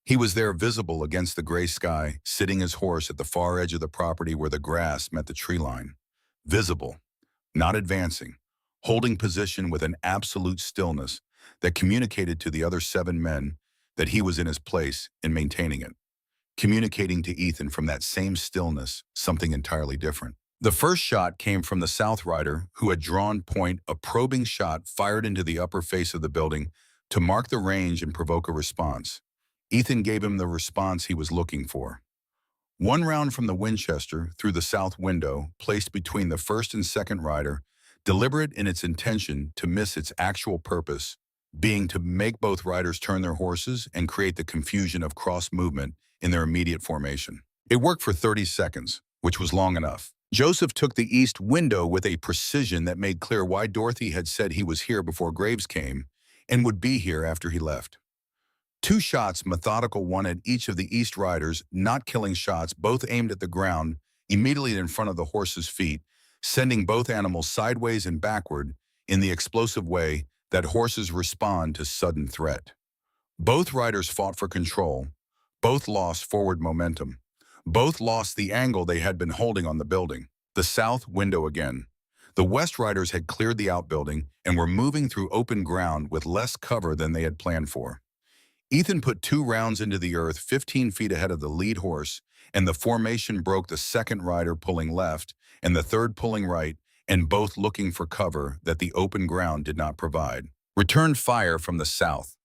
Speaker 1: He was there visible against the gray sky, sitting his horse at the far edge of the property where the grass met the tree line. Visible, not advancing, holding position with an absolute stillness that communicated to the other 7 men that he was in his place and maintaining it. Communicating to Ethan from that same stillness something entirely different. The first shot came from the south rider who had drawn point, a probing shot fired into the upper face of the building to mark the range and provoke a response. Ethan gave him the response he was looking for. One round from the Winchester through the south window, placed between the first and second rider, deliberate in its intention to miss its actual purpose, being to make both riders turn their horses and create the confusion of cross movement in their immediate formation. It worked for 30 seconds, which was long enough. Joseph took the east window with a precision that made clear why Dorothy had said he was here before Graves came and would be here after he left. 2 shots, methodical one at each of the east riders, not killing shots, both aimed at the ground, immediately in front of the horse's feet, sending both animals sideways and backward in the explosive way that horses respond to sudden threat. Both riders fought for control. Both lost forward momentum. Both lost the angle they had been holding on the building. The south window again. The west riders had cleared the outbuilding and were moving through open ground with less cover than they had planned for. Ethan put 2 rounds into the earth 15 feet ahead of the lead horse, and the formation broke, the second rider pulling left and the third pulling right, and both looking for cover that the open ground did not provide. Returned fire from the south.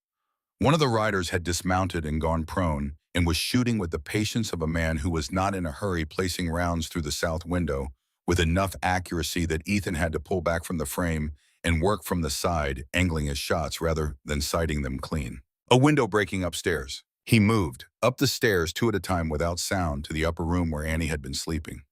Speaker 1: One of the riders had dismounted and gone prone and was shooting with the patience of a man who was not in a hurry, placing rounds through the south window with enough accuracy that Ethan had to pull back from the frame and work from the side, angling his shots rather than sighting them clean. A window breaking upstairs. He moved up the stairs 2 at a time without sound to the upper room where Annie had been sleeping.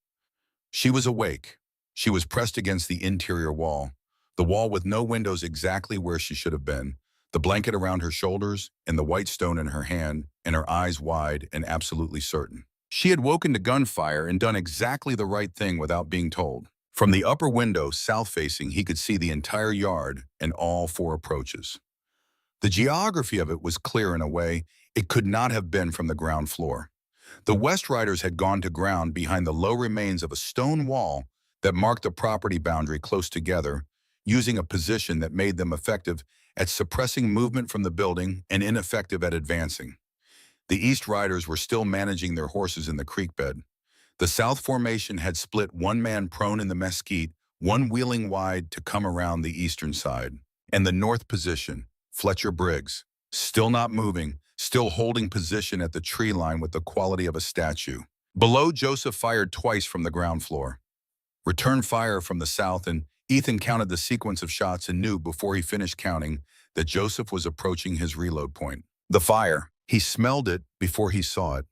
Speaker 1: She was awake. She was pressed against the interior wall, the wall with no windows exactly where she should have been, the blanket around her shoulders and the white stone in her hand, and her eyes wide and absolutely certain. She had woken to gunfire and done exactly the right thing without being told. From the upper window, south-facing, he could see the entire yard and all 4 approaches. The geography of it was clear in a way it could not have been from the ground floor. The west riders had gone to ground behind the low remains of a stone wall that marked the property boundary close together, using a position that made them effective at suppressing movement from the building and ineffective at advancing. The east riders were still managing their horses in the creek bed. The south formation had split, one man prone in the mesquite, one wheeling wide to come around the eastern side. And the north position, Fletcher Briggs, still not moving, still holding position at the tree line with the quality of a statue. Below, Joseph fired twice from the ground floor. Returned fire from the south, and Ethan counted the sequence of shots and knew before he finished counting that Joseph was approaching his reload point. The fire. He smelled it before he saw it.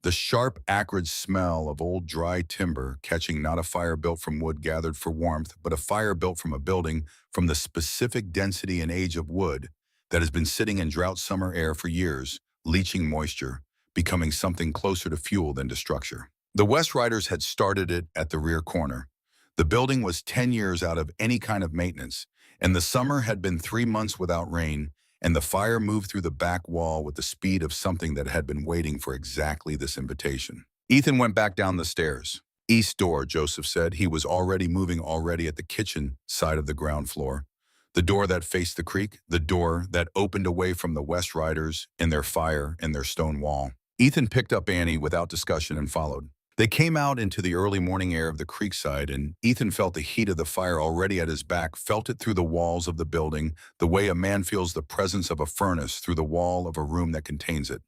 Speaker 1: The sharp, acrid smell of old dry timber catching not a fire built from wood gathered for warmth, but a fire built from a building, from the specific density and age of wood that has been sitting in drought summer air for years, leaching moisture, becoming something closer to fuel than to structure. The West Riders had started it at the rear corner. The building was 10 years out of any kind of maintenance, and the summer had been 3 months without rain, and the fire moved through the back wall with the speed of something that had been waiting for exactly this invitation. Ethan went back down the stairs. East door, Joseph said. He was already moving already at the kitchen side of the ground floor. The door that faced the creek, the door that opened away from the West Riders and their fire and their stone wall. Ethan picked up Annie without discussion and followed. They came out into the early morning air of the creekside, and Ethan felt the heat of the fire already at his back, felt it through the walls of the building, the way a man feels the presence of a furnace through the wall of a room that contains it.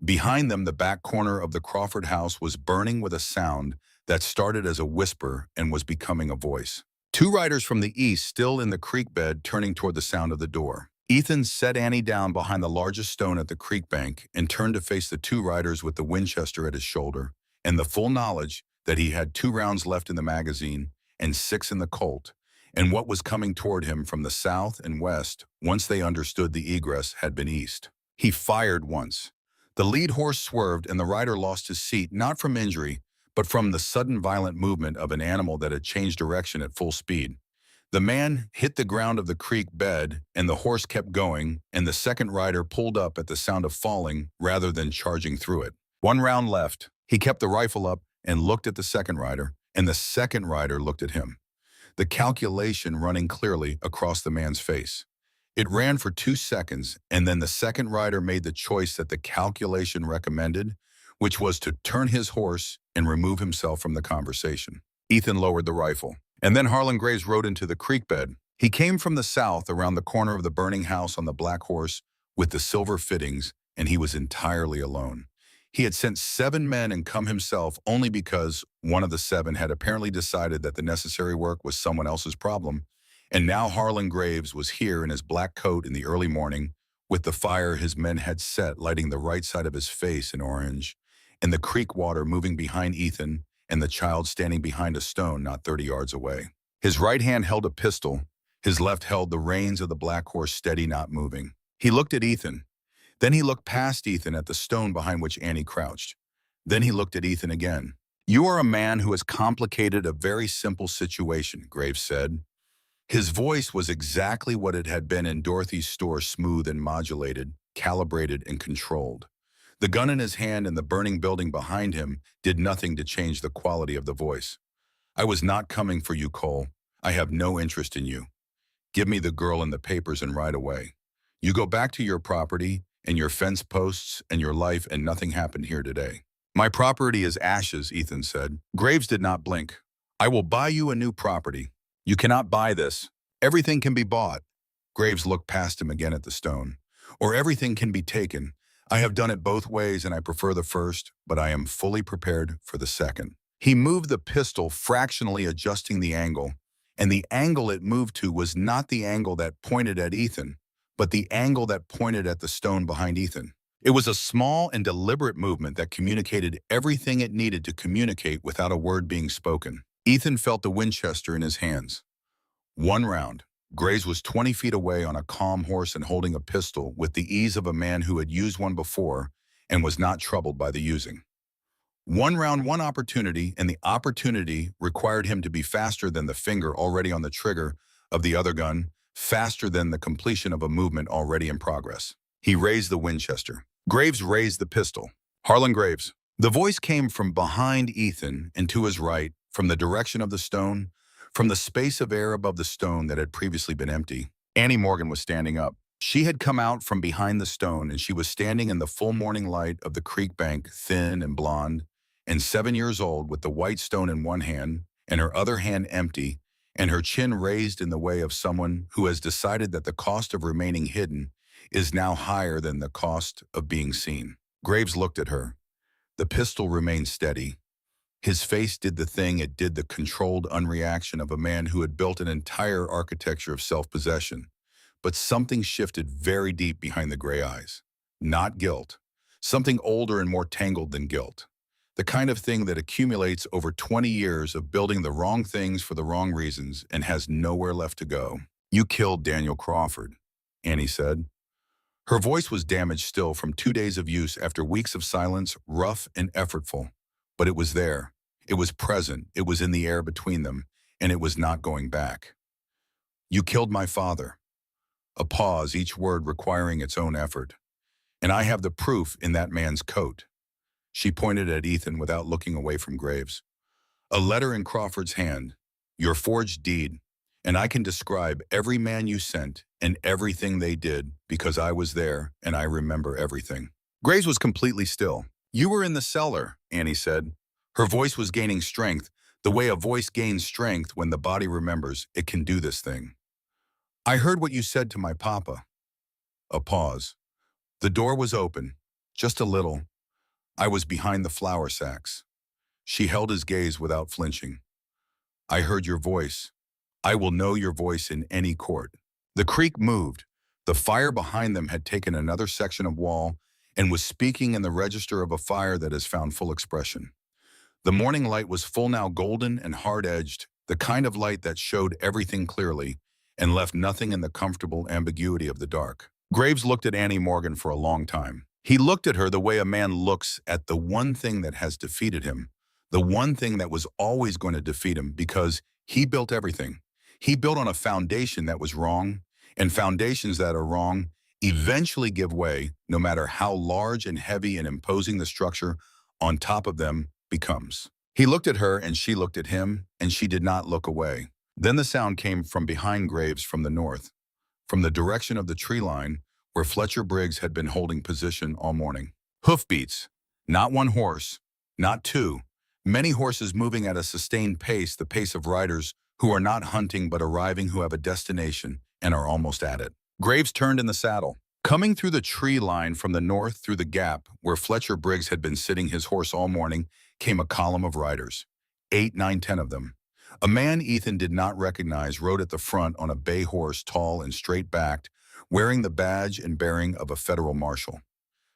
Speaker 1: Behind them, the back corner of the Crawford house was burning with a sound that started as a whisper and was becoming a voice. Two riders from the east, still in the creek bed, turning toward the sound of the door. Ethan set Annie down behind the largest stone at the creek bank and turned to face the two riders with the Winchester at his shoulder and the full knowledge that he had 2 rounds left in the magazine and 6 in the Colt, and what was coming toward him from the south and west once they understood the egress had been east. He fired once. The lead horse swerved and the rider lost his seat, not from injury, but from the sudden violent movement of an animal that had changed direction at full speed. The man hit the ground of the creek bed, and the horse kept going, and the second rider pulled up at the sound of falling rather than charging through it. 1 round left. He kept the rifle up and looked at the second rider, and the second rider looked at him. The calculation running clearly across the man's face. It ran for 2 seconds, and then the second rider made the choice that the calculation recommended, which was to turn his horse and remove himself from the conversation. Ethan lowered the rifle. And then Harlan Graves rode into the creek bed. He came from the south around the corner of the burning house on the black horse with the silver fittings, and he was entirely alone. He had sent 7 men and come himself only because one of the 7 had apparently decided that the necessary work was someone else's problem. And now Harlan Graves was here in his black coat in the early morning, with the fire his men had set lighting the right side of his face in orange, and the creek water moving behind Ethan, and the child standing behind a stone not 30 yards away. His right hand held a pistol. His left held the reins of the black horse steady, not moving. He looked at Ethan. Then he looked past Ethan at the stone behind which Annie crouched. Then he looked at Ethan again. "You are a man who has complicated a very simple situation," Graves said. His voice was exactly what it had been in Dorothy's store, smooth and modulated, calibrated and controlled. The gun in his hand and the burning building behind him did nothing to change the quality of the voice. "I was not coming for you, Cole. I have no interest in you. Give me the girl and the papers and ride away. You go back to your property and your fence posts and your life, and nothing happened here today." "My property is ashes," Ethan said. Graves did not blink. "I will buy you a new property. You cannot buy this. Everything can be bought." Graves looked past him again at the stone. "Or everything can be taken. I have done it both ways, and I prefer the first, but I am fully prepared for the second." He moved the pistol, fractionally adjusting the angle, and the angle it moved to was not the angle that pointed at Ethan, but the angle that pointed at the stone behind Ethan. It was a small and deliberate movement that communicated everything it needed to communicate without a word being spoken. Ethan felt the Winchester in his hands. 1 round. Graves was 20 feet away on a calm horse and holding a pistol with the ease of a man who had used one before and was not troubled by the using. 1 round, 1 opportunity, and the opportunity required him to be faster than the finger already on the trigger of the other gun, faster than the completion of a movement already in progress. He raised the Winchester. Graves raised the pistol. "Harlan Graves." The voice came from behind Ethan and to his right, from the direction of the stone, from the space of air above the stone that had previously been empty. Annie Morgan was standing up. She had come out from behind the stone, and she was standing in the full morning light of the creek bank, thin and blonde, and 7 years old, with the white stone in one hand and her other hand empty, and her chin raised in the way of someone who has decided that the cost of remaining hidden is now higher than the cost of being seen. Graves looked at her. The pistol remained steady. His face did the thing it did, the controlled unreaction of a man who had built an entire architecture of self-possession. But something shifted very deep behind the gray eyes. Not guilt. Something older and more tangled than guilt. The kind of thing that accumulates over 20 years of building the wrong things for the wrong reasons and has nowhere left to go. "You killed Daniel Crawford," Annie said. Her voice was damaged still from 2 days of use after weeks of silence, rough and effortful. But it was there. It was present. It was in the air between them. and it was not going back. You killed my father. A pause, each word requiring its own effort. And I have the proof in that man's coat. She pointed at Ethan without looking away from Graves. A letter in Crawford's hand, your forged deed, and I can describe every man you sent and everything they did because I was there and I remember everything. Graves was completely still. You were in the cellar, Annie said. Her voice was gaining strength, the way a voice gains strength when the body remembers it can do this thing. I heard what you said to my papa. A pause. The door was open, just a little. I was behind the flour sacks. She held his gaze without flinching. I heard your voice. I will know your voice in any court. The creek moved. The fire behind them had taken another section of wall and was speaking in the register of a fire that has found full expression. The morning light was full now, golden and hard-edged, the kind of light that showed everything clearly and left nothing in the comfortable ambiguity of the dark. Graves looked at Annie Morgan for a long time. He looked at her the way a man looks at the one thing that has defeated him, the one thing that was always going to defeat him because he built everything. He built on a foundation that was wrong, and foundations that are wrong eventually give way no matter how large and heavy and imposing the structure on top of them becomes. He looked at her and she looked at him, and she did not look away. Then the sound came from behind Graves from the north, from the direction of the tree line where Fletcher Briggs had been holding position all morning. Hoofbeats, not one horse, not two, many horses moving at a sustained pace, the pace of riders who are not hunting but arriving, who have a destination and are almost at it. Graves turned in the saddle. Coming through the tree line from the north through the gap where Fletcher Briggs had been sitting his horse all morning came a column of riders. 8, 9, 10 of them. A man Ethan did not recognize rode at the front on a bay horse, tall and straight-backed, wearing the badge and bearing of a federal marshal.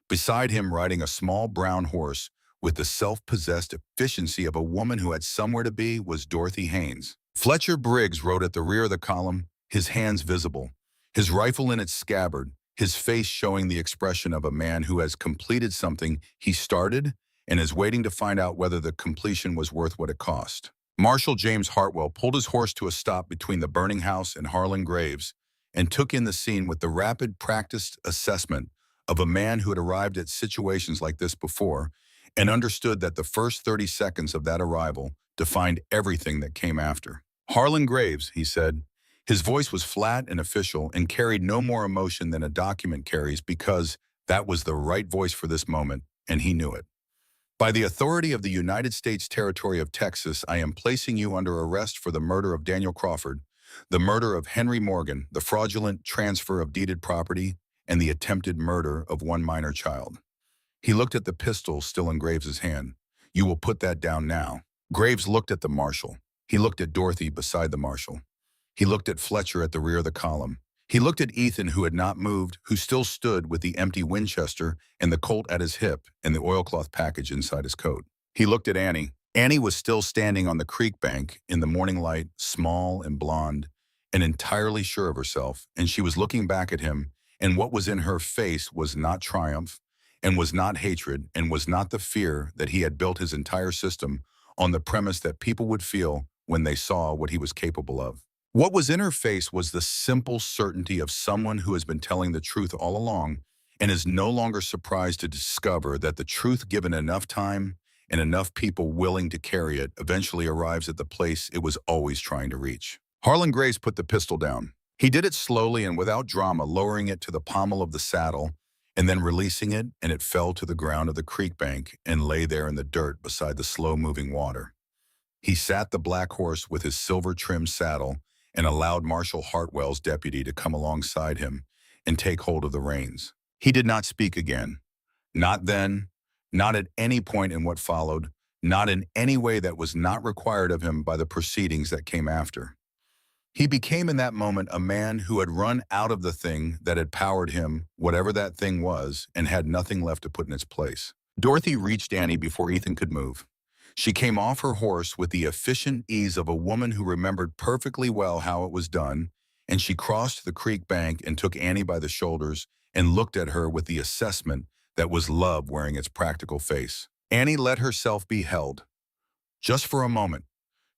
Speaker 1: Beside him, riding a small brown horse with the self-possessed efficiency of a woman who had somewhere to be, was Dorothy Haynes. Fletcher Briggs rode at the rear of the column, his hands visible, his rifle in its scabbard, his face showing the expression of a man who has completed something he started and is waiting to find out whether the completion was worth what it cost. Marshal James Hartwell pulled his horse to a stop between the burning house and Harlan Graves and took in the scene with the rapid, practiced assessment of a man who had arrived at situations like this before and understood that the first 30 seconds of that arrival defined everything that came after. Harlan Graves, he said. His voice was flat and official and carried no more emotion than a document carries because that was the right voice for this moment, and he knew it. By the authority of the United States Territory of Texas, I am placing you under arrest for the murder of Daniel Crawford, the murder of Henry Morgan, the fraudulent transfer of deeded property, and the attempted murder of one minor child. He looked at the pistol still in Graves's hand. You will put that down now. Graves looked at the marshal. He looked at Dorothy beside the marshal. He looked at Fletcher at the rear of the column. He looked at Ethan, who had not moved, who still stood with the empty Winchester and the Colt at his hip and the oilcloth package inside his coat. He looked at Annie. Annie was still standing on the creek bank in the morning light, small and blonde, and entirely sure of herself, and she was looking back at him, and what was in her face was not triumph, and was not hatred, and was not the fear that he had built his entire system on the premise that people would feel when they saw what he was capable of. What was in her face was the simple certainty of someone who has been telling the truth all along and is no longer surprised to discover that the truth, given enough time and enough people willing to carry it, eventually arrives at the place it was always trying to reach. Harlan Graves put the pistol down. He did it slowly and without drama, lowering it to the pommel of the saddle and then releasing it, and it fell to the ground of the creek bank and lay there in the dirt beside the slow-moving water. He sat the black horse with his silver-trimmed saddle and allowed Marshal Hartwell's deputy to come alongside him and take hold of the reins. He did not speak again. Not then, not at any point in what followed, not in any way that was not required of him by the proceedings that came after. He became in that moment a man who had run out of the thing that had powered him, whatever that thing was, and had nothing left to put in its place. Dorothy reached Annie before Ethan could move. She came off her horse with the efficient ease of a woman who remembered perfectly well how it was done, and she crossed the creek bank and took Annie by the shoulders and looked at her with the assessment that was love wearing its practical face. Annie let herself be held. Just for a moment.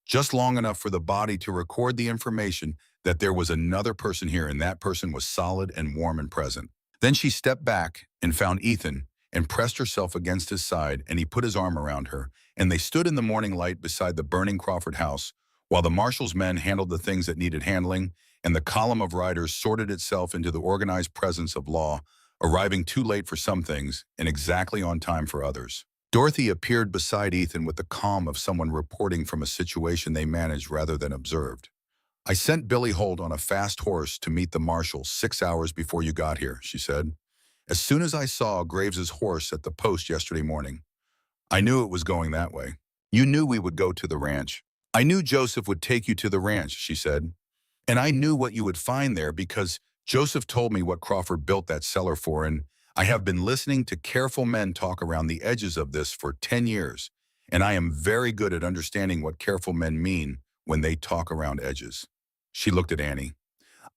Speaker 1: just long enough for the body to record the information that there was another person here and that person was solid and warm and present. Then she stepped back and found Ethan and pressed herself against his side, and he put his arm around her, and they stood in the morning light beside the burning Crawford house while the marshal's men handled the things that needed handling, and the column of riders sorted itself into the organized presence of law, arriving too late for some things and exactly on time for others. Dorothy appeared beside Ethan with the calm of someone reporting from a situation they managed rather than observed. "I sent Billy Holt on a fast horse to meet the marshal 6 hours before you got here," she said. "As soon as I saw Graves's horse at the post yesterday morning, I knew it was going that way. You knew we would go to the ranch." "I knew Joseph would take you to the ranch," she said. "And I knew what you would find there because Joseph told me what Crawford built that cellar for, and I have been listening to careful men talk around the edges of this for 10 years, and I am very good at understanding what careful men mean when they talk around edges." She looked at Annie.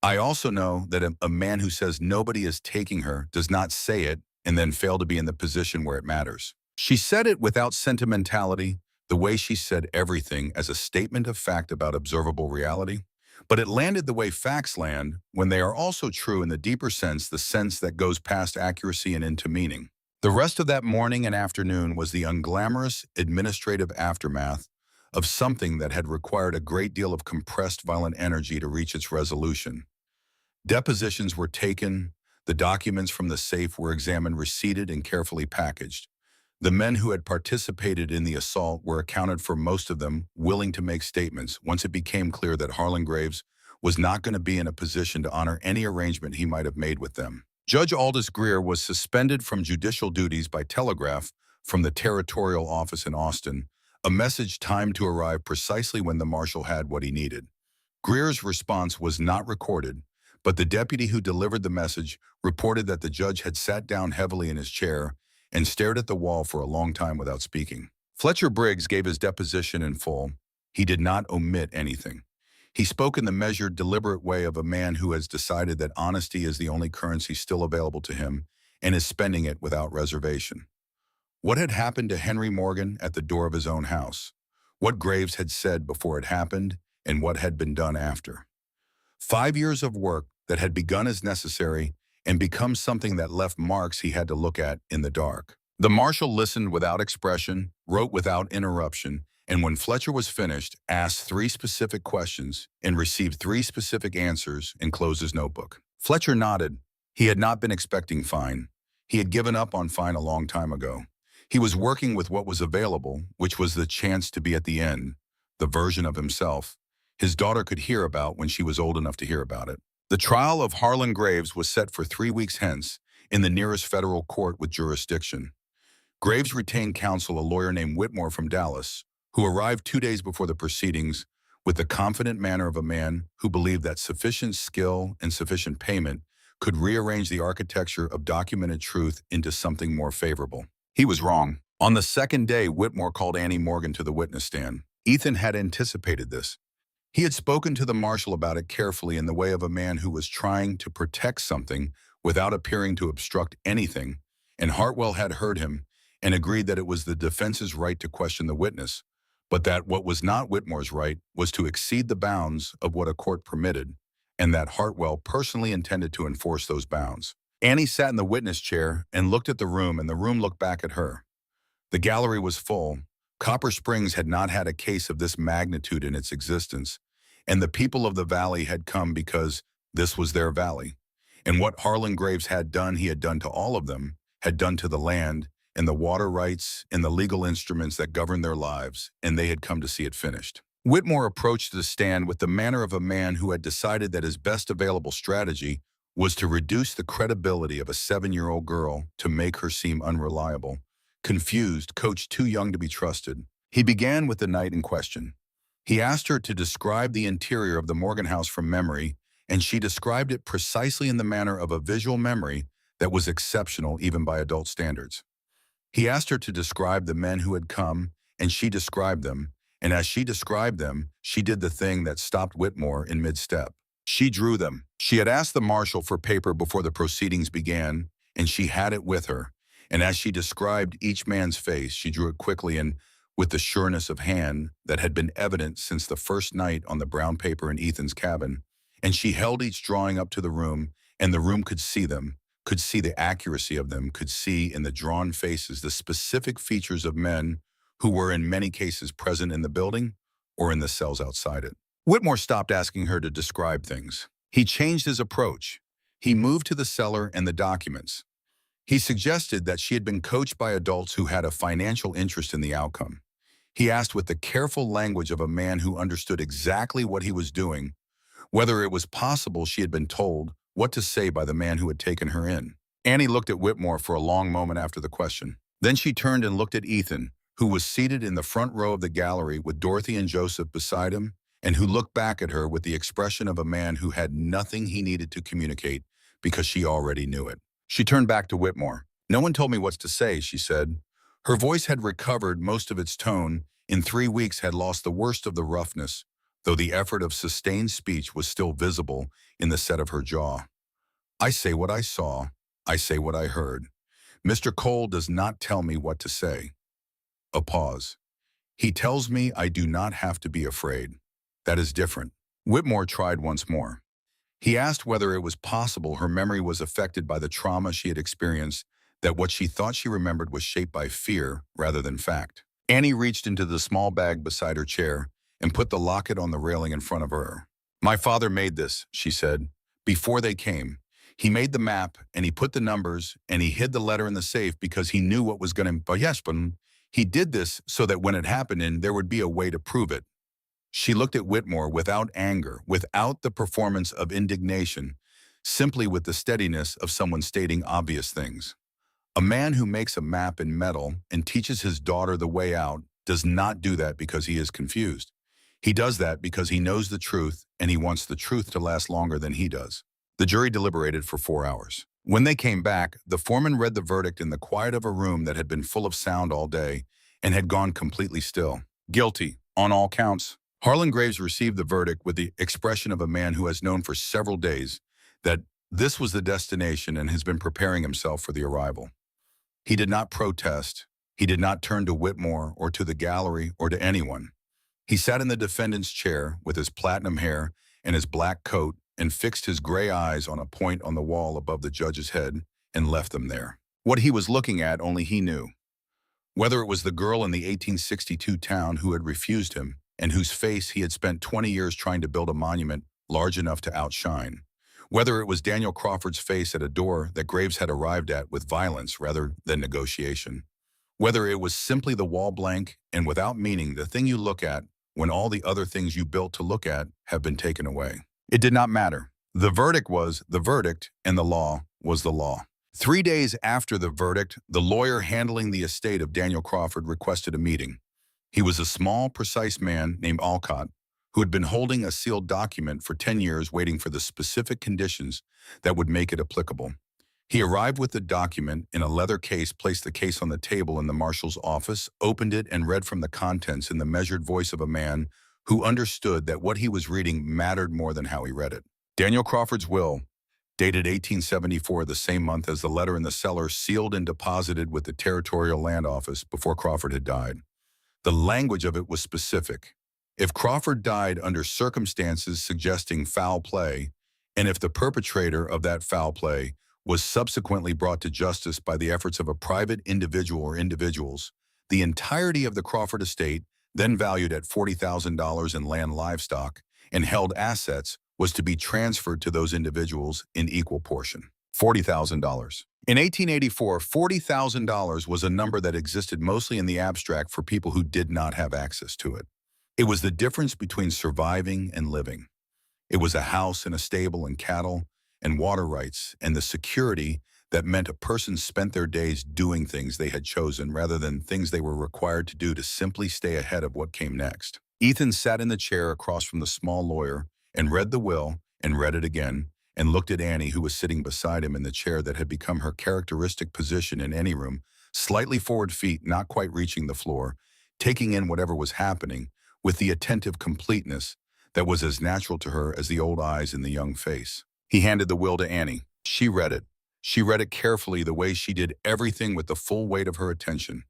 Speaker 1: "I also know that a man who says nobody is taking her does not say it and then fail to be in the position where it matters." She said it without sentimentality, the way she said everything as a statement of fact about observable reality. But it landed the way facts land when they are also true in the deeper sense, the sense that goes past accuracy and into meaning. The rest of that morning and afternoon was the unglamorous administrative aftermath of something that had required a great deal of compressed violent energy to reach its resolution. Depositions were taken, the documents from the safe were examined, receipted, and carefully packaged. The men who had participated in the assault were accounted for, most of them willing to make statements once it became clear that Harlan Graves was not going to be in a position to honor any arrangement he might have made with them. Judge Aldous Greer was suspended from judicial duties by telegraph from the territorial office in Austin, a message timed to arrive precisely when the marshal had what he needed. Greer's response was not recorded, but the deputy who delivered the message reported that the judge had sat down heavily in his chair and stared at the wall for a long time without speaking. Fletcher Briggs gave his deposition in full. He did not omit anything. He spoke in the measured, deliberate way of a man who has decided that honesty is the only currency still available to him and is spending it without reservation. What had happened to Henry Morgan at the door of his own house? What Graves had said before it happened, and what had been done after? 5 years of work that had begun as necessary and become something that left marks he had to look at in the dark. The marshal listened without expression, wrote without interruption, and when Fletcher was finished, asked 3 specific questions and received 3 specific answers and closed his notebook. Fletcher nodded. He had not been expecting fine. He had given up on fine a long time ago. He was working with what was available, which was the chance to be at the end, the version of himself his daughter could hear about when she was old enough to hear about it. The trial of Harlan Graves was set for 3 weeks hence in the nearest federal court with jurisdiction. Graves retained counsel, a lawyer named Whitmore from Dallas, who arrived 2 days before the proceedings with the confident manner of a man who believed that sufficient skill and sufficient payment could rearrange the architecture of documented truth into something more favorable. He was wrong. On the second day, Whitmore called Annie Morgan to the witness stand. Ethan had anticipated this. He had spoken to the marshal about it carefully in the way of a man who was trying to protect something without appearing to obstruct anything, and Hartwell had heard him and agreed that it was the defense's right to question the witness, but that what was not Whitmore's right was to exceed the bounds of what a court permitted, and that Hartwell personally intended to enforce those bounds. Annie sat in the witness chair and looked at the room, and the room looked back at her. The gallery was full. Copper Springs had not had a case of this magnitude in its existence, and the people of the valley had come because this was their valley. And what Harlan Graves had done, he had done to all of them, had done to the land and the water rights and the legal instruments that govern their lives, and they had come to see it finished. Whitmore approached the stand with the manner of a man who had decided that his best available strategy was to reduce the credibility of a 7-year-old girl to make her seem unreliable, confused, coach too young to be trusted. He began with the night in question. He asked her to describe the interior of the Morgan house from memory, and she described it precisely in the manner of a visual memory that was exceptional even by adult standards. He asked her to describe the men who had come, and she described them, and as she described them, she did the thing that stopped Whitmore in mid-step. She drew them. She had asked the marshal for paper before the proceedings began, and she had it with her. And as she described each man's face, she drew it quickly, and with the sureness of hand that had been evident since the first night on the brown paper in Ethan's cabin, and she held each drawing up to the room, and the room could see them, could see the accuracy of them, could see in the drawn faces the specific features of men who were in many cases present in the building or in the cells outside it. Whitmore stopped asking her to describe things. He changed his approach. He moved to the cellar and the documents. He suggested that she had been coached by adults who had a financial interest in the outcome. He asked with the careful language of a man who understood exactly what he was doing, whether it was possible she had been told what to say by the man who had taken her in. Annie looked at Whitmore for a long moment after the question. Then she turned and looked at Ethan, who was seated in the front row of the gallery with Dorothy and Joseph beside him, and who looked back at her with the expression of a man who had nothing he needed to communicate because she already knew it. She turned back to Whitmore. "No one told me what to say," she said. Her voice had recovered most of its tone, in 3 weeks had lost the worst of the roughness, though the effort of sustained speech was still visible in the set of her jaw. "I say what I saw. I say what I heard. Mr. Cole does not tell me what to say." A pause. "He tells me I do not have to be afraid. That is different." Whitmore tried once more. He asked whether it was possible her memory was affected by the trauma she had experienced, that what she thought she remembered was shaped by fear rather than fact. Annie reached into the small bag beside her chair and put the locket on the railing in front of her. "My father made this," she said, "before they came. He made the map, and he put the numbers, and he hid the letter in the safe because he knew what was going to happen. He did this so that when it happened, and there would be a way to prove it." She looked at Whitmore without anger, without the performance of indignation, simply with the steadiness of someone stating obvious things. A man who makes a map in metal and teaches his daughter the way out does not do that because he is confused. He does that because he knows the truth and he wants the truth to last longer than he does. The jury deliberated for 4 hours. When they came back, the foreman read the verdict in the quiet of a room that had been full of sound all day and had gone completely still. "Guilty, on all counts." Harlan Graves received the verdict with the expression of a man who has known for several days that this was the destination and has been preparing himself for the arrival. He did not protest. He did not turn to Whitmore or to the gallery or to anyone. He sat in the defendant's chair with his platinum hair and his black coat and fixed his gray eyes on a point on the wall above the judge's head and left them there. What he was looking at only he knew. Whether it was the girl in the 1862 town who had refused him and whose face he had spent 20 years trying to build a monument large enough to outshine. Whether it was Daniel Crawford's face at a door that Graves had arrived at with violence rather than negotiation. Whether it was simply the wall blank and without meaning, the thing you look at when all the other things you built to look at have been taken away. It did not matter. The verdict was the verdict, and the law was the law. 3 days after the verdict, the lawyer handling the estate of Daniel Crawford requested a meeting. He was a small, precise man named Alcott, who had been holding a sealed document for 10 years waiting for the specific conditions that would make it applicable. He arrived with the document in a leather case, placed the case on the table in the marshal's office, opened it, and read from the contents in the measured voice of a man who understood that what he was reading mattered more than how he read it. Daniel Crawford's will, dated 1874, the same month as the letter in the cellar, sealed and deposited with the Territorial Land Office before Crawford had died. The language of it was specific. If Crawford died under circumstances suggesting foul play, and if the perpetrator of that foul play was subsequently brought to justice by the efforts of a private individual or individuals, the entirety of the Crawford estate, then valued at $40,000 in land, livestock, and held assets, was to be transferred to those individuals in equal portion. $40,000. In 1884, $40,000 was a number that existed mostly in the abstract for people who did not have access to it. It was the difference between surviving and living. It was a house and a stable and cattle and water rights and the security that meant a person spent their days doing things they had chosen rather than things they were required to do to simply stay ahead of what came next. Ethan sat in the chair across from the small lawyer and read the will and read it again and looked at Annie, who was sitting beside him in the chair that had become her characteristic position in any room, slightly forward feet not quite reaching the floor, taking in whatever was happening with the attentive completeness that was as natural to her as the old eyes in the young face. He handed the will to Annie. She read it. She read it carefully, the way she did everything with the full weight of her attention.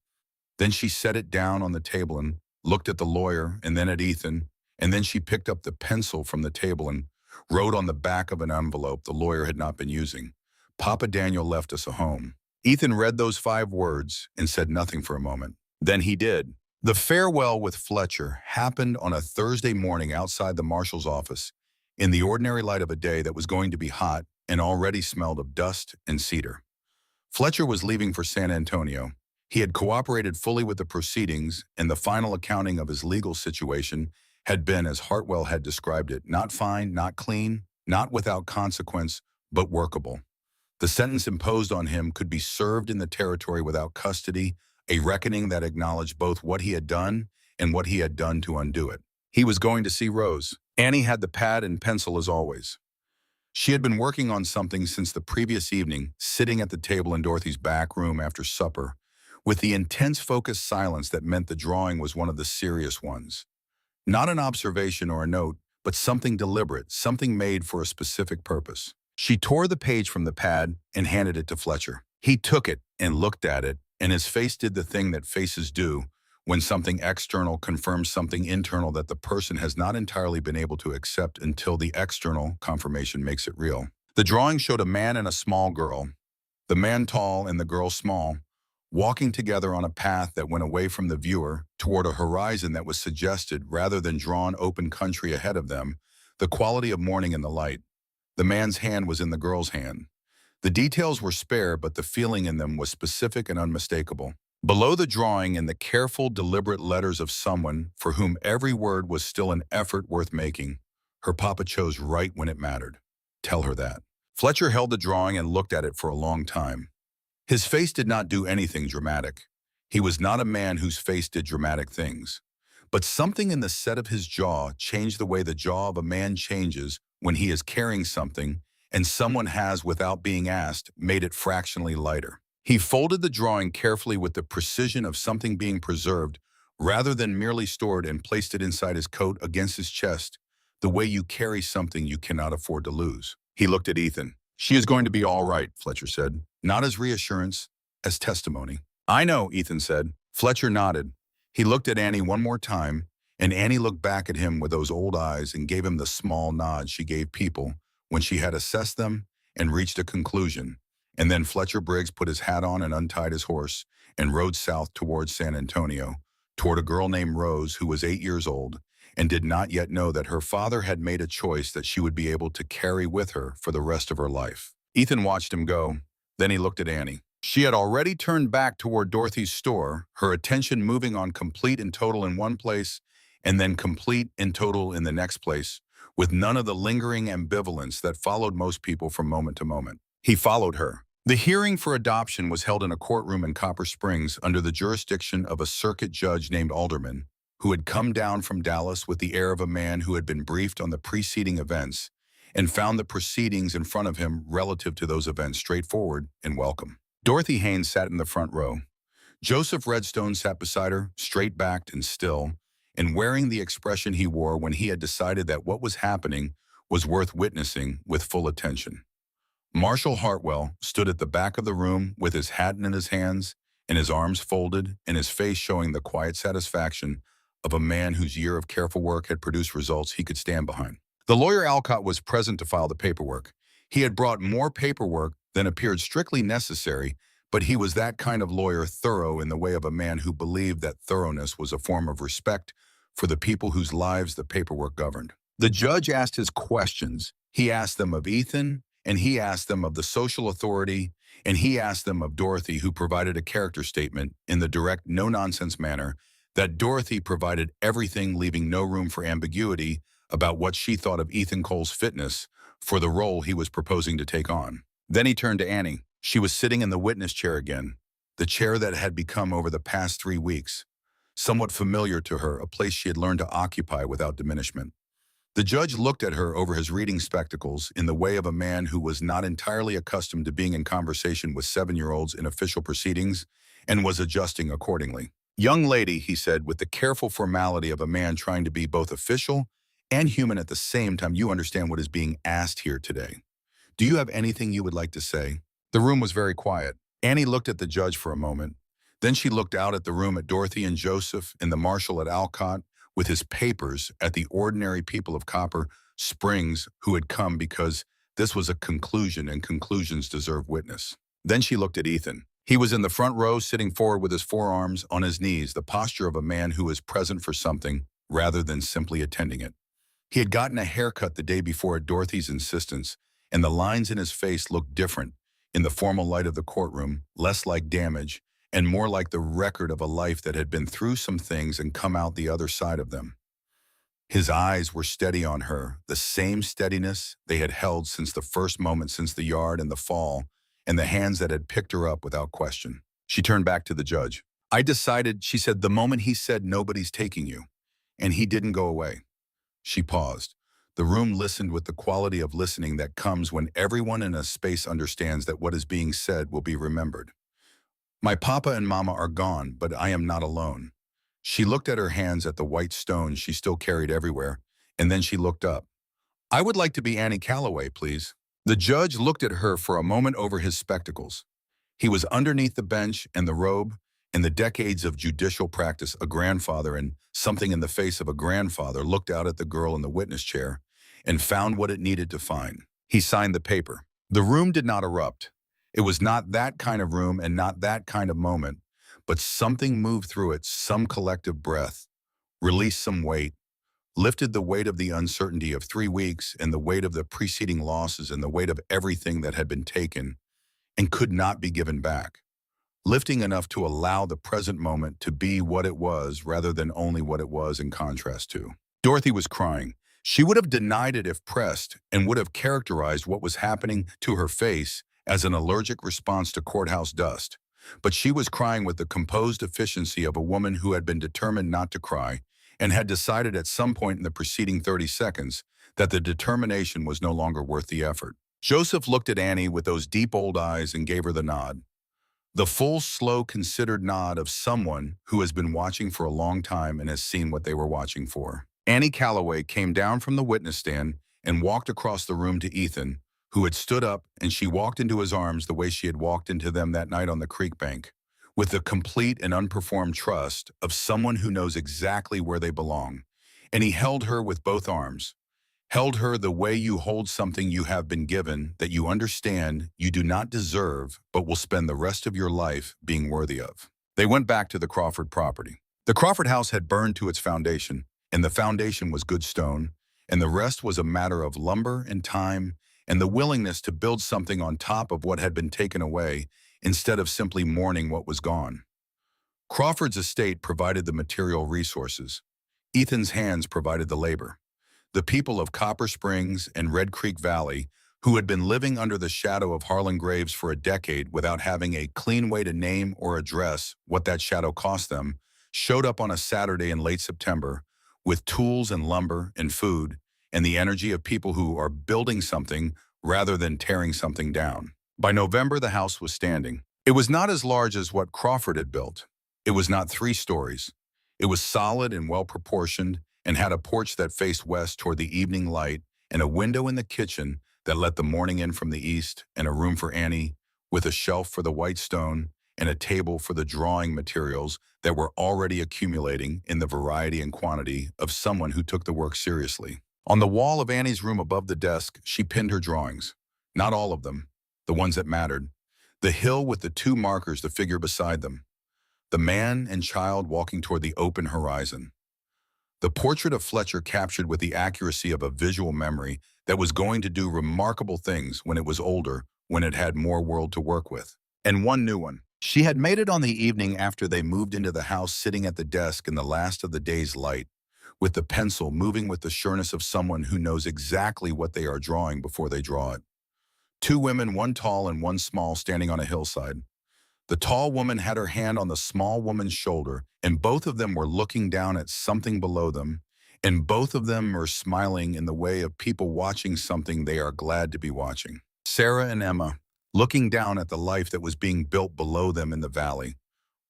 Speaker 1: Then she set it down on the table and looked at the lawyer and then at Ethan, and then she picked up the pencil from the table and wrote on the back of an envelope the lawyer had not been using. Papa Daniel left us a home. Ethan read those 5 words and said nothing for a moment. Then he did. The farewell with Fletcher happened on a Thursday morning outside the marshal's office, in the ordinary light of a day that was going to be hot and already smelled of dust and cedar. Fletcher was leaving for San Antonio. He had cooperated fully with the proceedings, and the final accounting of his legal situation had been as Hartwell had described it, not fine, not clean, not without consequence, but workable. The sentence imposed on him could be served in the territory without custody, a reckoning that acknowledged both what he had done and what he had done to undo it. He was going to see Rose. Annie had the pad and pencil as always. She had been working on something since the previous evening, sitting at the table in Dorothy's back room after supper, with the intense focused silence that meant the drawing was one of the serious ones. Not an observation or a note, but something deliberate, something made for a specific purpose. She tore the page from the pad and handed it to Fletcher. He took it and looked at it, and his face did the thing that faces do when something external confirms something internal that the person has not entirely been able to accept until the external confirmation makes it real. The drawing showed a man and a small girl, the man tall and the girl small, walking together on a path that went away from the viewer toward a horizon that was suggested rather than drawn open country ahead of them, the quality of morning in the light. The man's hand was in the girl's hand. The details were spare, but the feeling in them was specific and unmistakable. Below the drawing, in the careful, deliberate letters of someone for whom every word was still an effort worth making, her papa chose right when it mattered. Tell her that. Fletcher held the drawing and looked at it for a long time. His face did not do anything dramatic. He was not a man whose face did dramatic things. But something in the set of his jaw changed the way the jaw of a man changes when he is carrying something, and someone has, without being asked, made it fractionally lighter. He folded the drawing carefully with the precision of something being preserved, rather than merely stored, and placed it inside his coat against his chest, the way you carry something you cannot afford to lose. He looked at Ethan. "She is going to be all right," Fletcher said, not as reassurance, as testimony. "I know," Ethan said. Fletcher nodded. He looked at Annie one more time, and Annie looked back at him with those old eyes and gave him the small nod she gave people when she had assessed them and reached a conclusion. And then Fletcher Briggs put his hat on and untied his horse and rode south towards San Antonio, toward a girl named Rose who was 8 years old and did not yet know that her father had made a choice that she would be able to carry with her for the rest of her life. Ethan watched him go. Then he looked at Annie. She had already turned back toward Dorothy's store, her attention moving on complete and total in one place and then complete and total in the next place, with none of the lingering ambivalence that followed most people from moment to moment. He followed her. The hearing for adoption was held in a courtroom in Copper Springs under the jurisdiction of a circuit judge named Alderman, who had come down from Dallas with the air of a man who had been briefed on the preceding events and found the proceedings in front of him relative to those events straightforward and welcome. Dorothy Haynes sat in the front row. Joseph Redstone sat beside her, straight-backed and still, and wearing the expression he wore when he had decided that what was happening was worth witnessing with full attention. Marshal Hartwell stood at the back of the room with his hat in his hands and his arms folded and his face showing the quiet satisfaction of a man whose year of careful work had produced results he could stand behind. The lawyer Alcott was present to file the paperwork. He had brought more paperwork than appeared strictly necessary, but he was that kind of lawyer, thorough in the way of a man who believed that thoroughness was a form of respect for the people whose lives the paperwork governed. The judge asked his questions. He asked them of Ethan, and he asked them of the social authority, and he asked them of Dorothy, who provided a character statement in the direct, no-nonsense manner that Dorothy provided everything, leaving no room for ambiguity about what she thought of Ethan Cole's fitness for the role he was proposing to take on. Then he turned to Annie. She was sitting in the witness chair again, the chair that had become over the past 3 weeks somewhat familiar to her, a place she had learned to occupy without diminishment. The judge looked at her over his reading spectacles in the way of a man who was not entirely accustomed to being in conversation with 7-year-olds in official proceedings and was adjusting accordingly. "Young lady," he said with the careful formality of a man trying to be both official and human at the same time, "you understand what is being asked here today. Do you have anything you would like to say?" The room was very quiet. Annie looked at the judge for a moment. Then she looked out at the room at Dorothy and Joseph and the marshal at Alcott with his papers at the ordinary people of Copper Springs who had come because this was a conclusion and conclusions deserve witness. Then she looked at Ethan. He was in the front row sitting forward with his forearms on his knees, the posture of a man who is present for something rather than simply attending it. He had gotten a haircut the day before at Dorothy's insistence, and the lines in his face looked different in the formal light of the courtroom, less like damage and more like the record of a life that had been through some things and come out the other side of them. His eyes were steady on her, the same steadiness they had held since the first moment since the yard and the fall, and the hands that had picked her up without question. She turned back to the judge. I decided, she said, the moment he said nobody's taking you, and he didn't go away. She paused. The room listened with the quality of listening that comes when everyone in a space understands that what is being said will be remembered. My papa and mama are gone, but I am not alone. She looked at her hands at the white stones she still carried everywhere, and then she looked up. I would like to be Annie Calloway, please. The judge looked at her for a moment over his spectacles. He was underneath the bench and the robe, and the decades of judicial practice, a grandfather and something in the face of a grandfather looked out at the girl in the witness chair and found what it needed to find. He signed the paper. The room did not erupt. It was not that kind of room and not that kind of moment, but something moved through it, some collective breath, released some weight, lifted the weight of the uncertainty of 3 weeks and the weight of the preceding losses and the weight of everything that had been taken and could not be given back, lifting enough to allow the present moment to be what it was rather than only what it was in contrast to. Dorothy was crying. She would have denied it if pressed and would have characterized what was happening to her face as an allergic response to courthouse dust. But she was crying with the composed efficiency of a woman who had been determined not to cry and had decided at some point in the preceding 30 seconds that the determination was no longer worth the effort. Joseph looked at Annie with those deep old eyes and gave her the nod. The full, slow, considered nod of someone who has been watching for a long time and has seen what they were watching for. Annie Calloway came down from the witness stand and walked across the room to Ethan, who had stood up, and she walked into his arms the way she had walked into them that night on the creek bank, with the complete and unperformed trust of someone who knows exactly where they belong. And he held her with both arms, held her the way you hold something you have been given that you understand you do not deserve but will spend the rest of your life being worthy of. They went back to the Crawford property. The Crawford house had burned to its foundation, and the foundation was good stone, and the rest was a matter of lumber and time and the willingness to build something on top of what had been taken away instead of simply mourning what was gone. Crawford's estate provided the material resources. Ethan's hands provided the labor. The people of Copper Springs and Red Creek Valley, who had been living under the shadow of Harlan Graves for a decade without having a clean way to name or address what that shadow cost them, showed up on a Saturday in late September with tools and lumber and food and the energy of people who are building something rather than tearing something down. By November, the house was standing. It was not as large as what Crawford had built. It was not 3 stories. It was solid and well-proportioned and had a porch that faced west toward the evening light and a window in the kitchen that let the morning in from the east and a room for Annie with a shelf for the white stone and a table for the drawing materials that were already accumulating in the variety and quantity of someone who took the work seriously. On the wall of Annie's room above the desk, she pinned her drawings. Not all of them, the ones that mattered. The hill with the 2 markers, the figure beside them. The man and child walking toward the open horizon. The portrait of Fletcher captured with the accuracy of a visual memory that was going to do remarkable things when it was older, when it had more world to work with. And one new one. She had made it on the evening after they moved into the house, sitting at the desk in the last of the day's light, with the pencil moving with the sureness of someone who knows exactly what they are drawing before they draw it. 2 women, one tall and one small, standing on a hillside. The tall woman had her hand on the small woman's shoulder, and both of them were looking down at something below them, and both of them were smiling in the way of people watching something they are glad to be watching. Sarah and Emma, looking down at the life that was being built below them in the valley,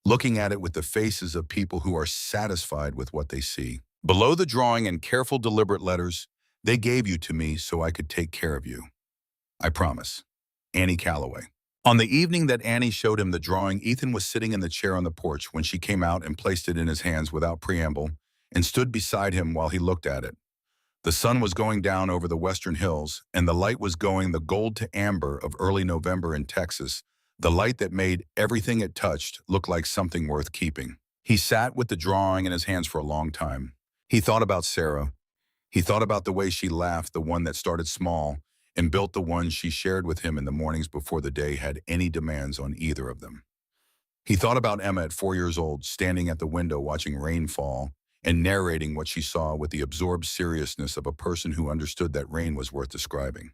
Speaker 1: looking at it with the faces of people who are satisfied with what they see. Below the drawing in careful, deliberate letters, they gave you to me so I could take care of you. I promise. Annie Calloway. On the evening that Annie showed him the drawing, Ethan was sitting in the chair on the porch when she came out and placed it in his hands without preamble and stood beside him while he looked at it. The sun was going down over the western hills, and the light was going the gold to amber of early November in Texas, the light that made everything it touched look like something worth keeping. He sat with the drawing in his hands for a long time. He thought about Sarah. He thought about the way she laughed, the one that started small, and built the one she shared with him in the mornings before the day had any demands on either of them. He thought about Emma at 4 years old, standing at the window watching rain fall and narrating what she saw with the absorbed seriousness of a person who understood that rain was worth describing.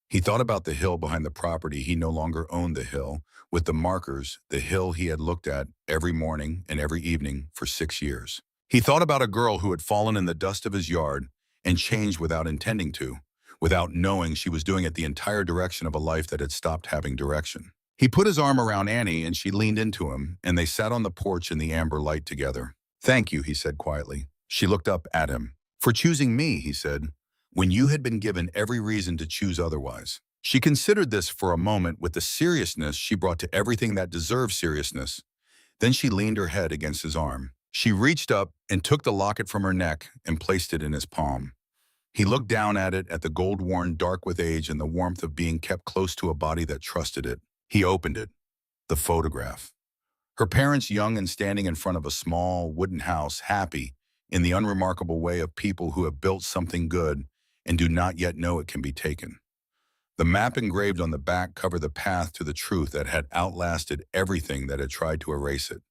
Speaker 1: He thought about the hill behind the property. He no longer owned the hill, with the markers, the hill he had looked at every morning and every evening for 6 years. He thought about a girl who had fallen in the dust of his yard and changed without intending to, without knowing she was doing it the entire direction of a life that had stopped having direction. He put his arm around Annie and she leaned into him, and they sat on the porch in the amber light together. "Thank you," he said quietly. She looked up at him. "For choosing me," he said, "when you had been given every reason to choose otherwise." She considered this for a moment with the seriousness she brought to everything that deserved seriousness. Then she leaned her head against his arm. She reached up and took the locket from her neck and placed it in his palm. He looked down at it, at the gold worn dark with age and the warmth of being kept close to a body that trusted it. He opened it. The photograph. Her parents young and standing in front of a small wooden house, happy, in the unremarkable way of people who have built something good and do not yet know it can be taken. The map engraved on the back covered the path to the truth that had outlasted everything that had tried to erase it.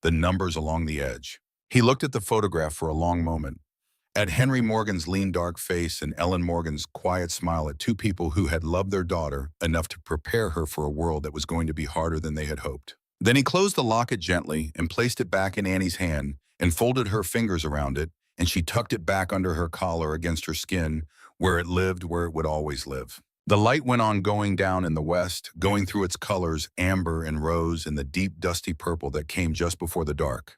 Speaker 1: The numbers along the edge. He looked at the photograph for a long moment, at Henry Morgan's lean dark face and Ellen Morgan's quiet smile, at two people who had loved their daughter enough to prepare her for a world that was going to be harder than they had hoped. Then he closed the locket gently and placed it back in Annie's hand and folded her fingers around it, and she tucked it back under her collar against her skin, where it lived, where it would always live. The light went on going down in the west, going through its colors, amber and rose and the deep dusty purple that came just before the dark.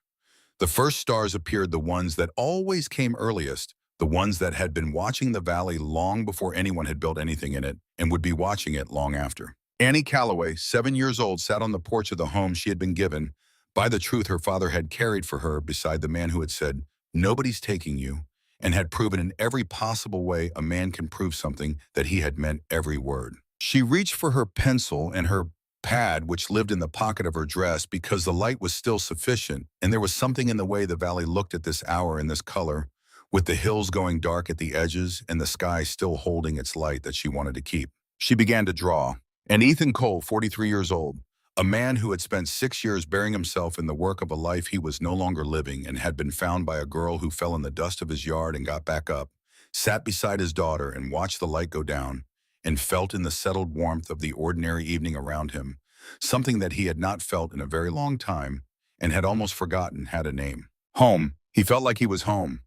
Speaker 1: The first stars appeared, the ones that always came earliest, the ones that had been watching the valley long before anyone had built anything in it and would be watching it long after. Annie Calloway, 7 years old, sat on the porch of the home she had been given by the truth her father had carried for her beside the man who had said, "Nobody's taking you," and had proven in every possible way a man can prove something that he had meant every word. She reached for her pencil and her pad, which lived in the pocket of her dress, because the light was still sufficient, and there was something in the way the valley looked at this hour in this color, with the hills going dark at the edges and the sky still holding its light, that she wanted to keep. She began to draw. And Ethan Cole, 43 years old, a man who had spent 6 years burying himself in the work of a life he was no longer living and had been found by a girl who fell in the dust of his yard and got back up, sat beside his daughter and watched the light go down, and felt in the settled warmth of the ordinary evening around him something that he had not felt in a very long time and had almost forgotten had a name. Home. He felt like he was home.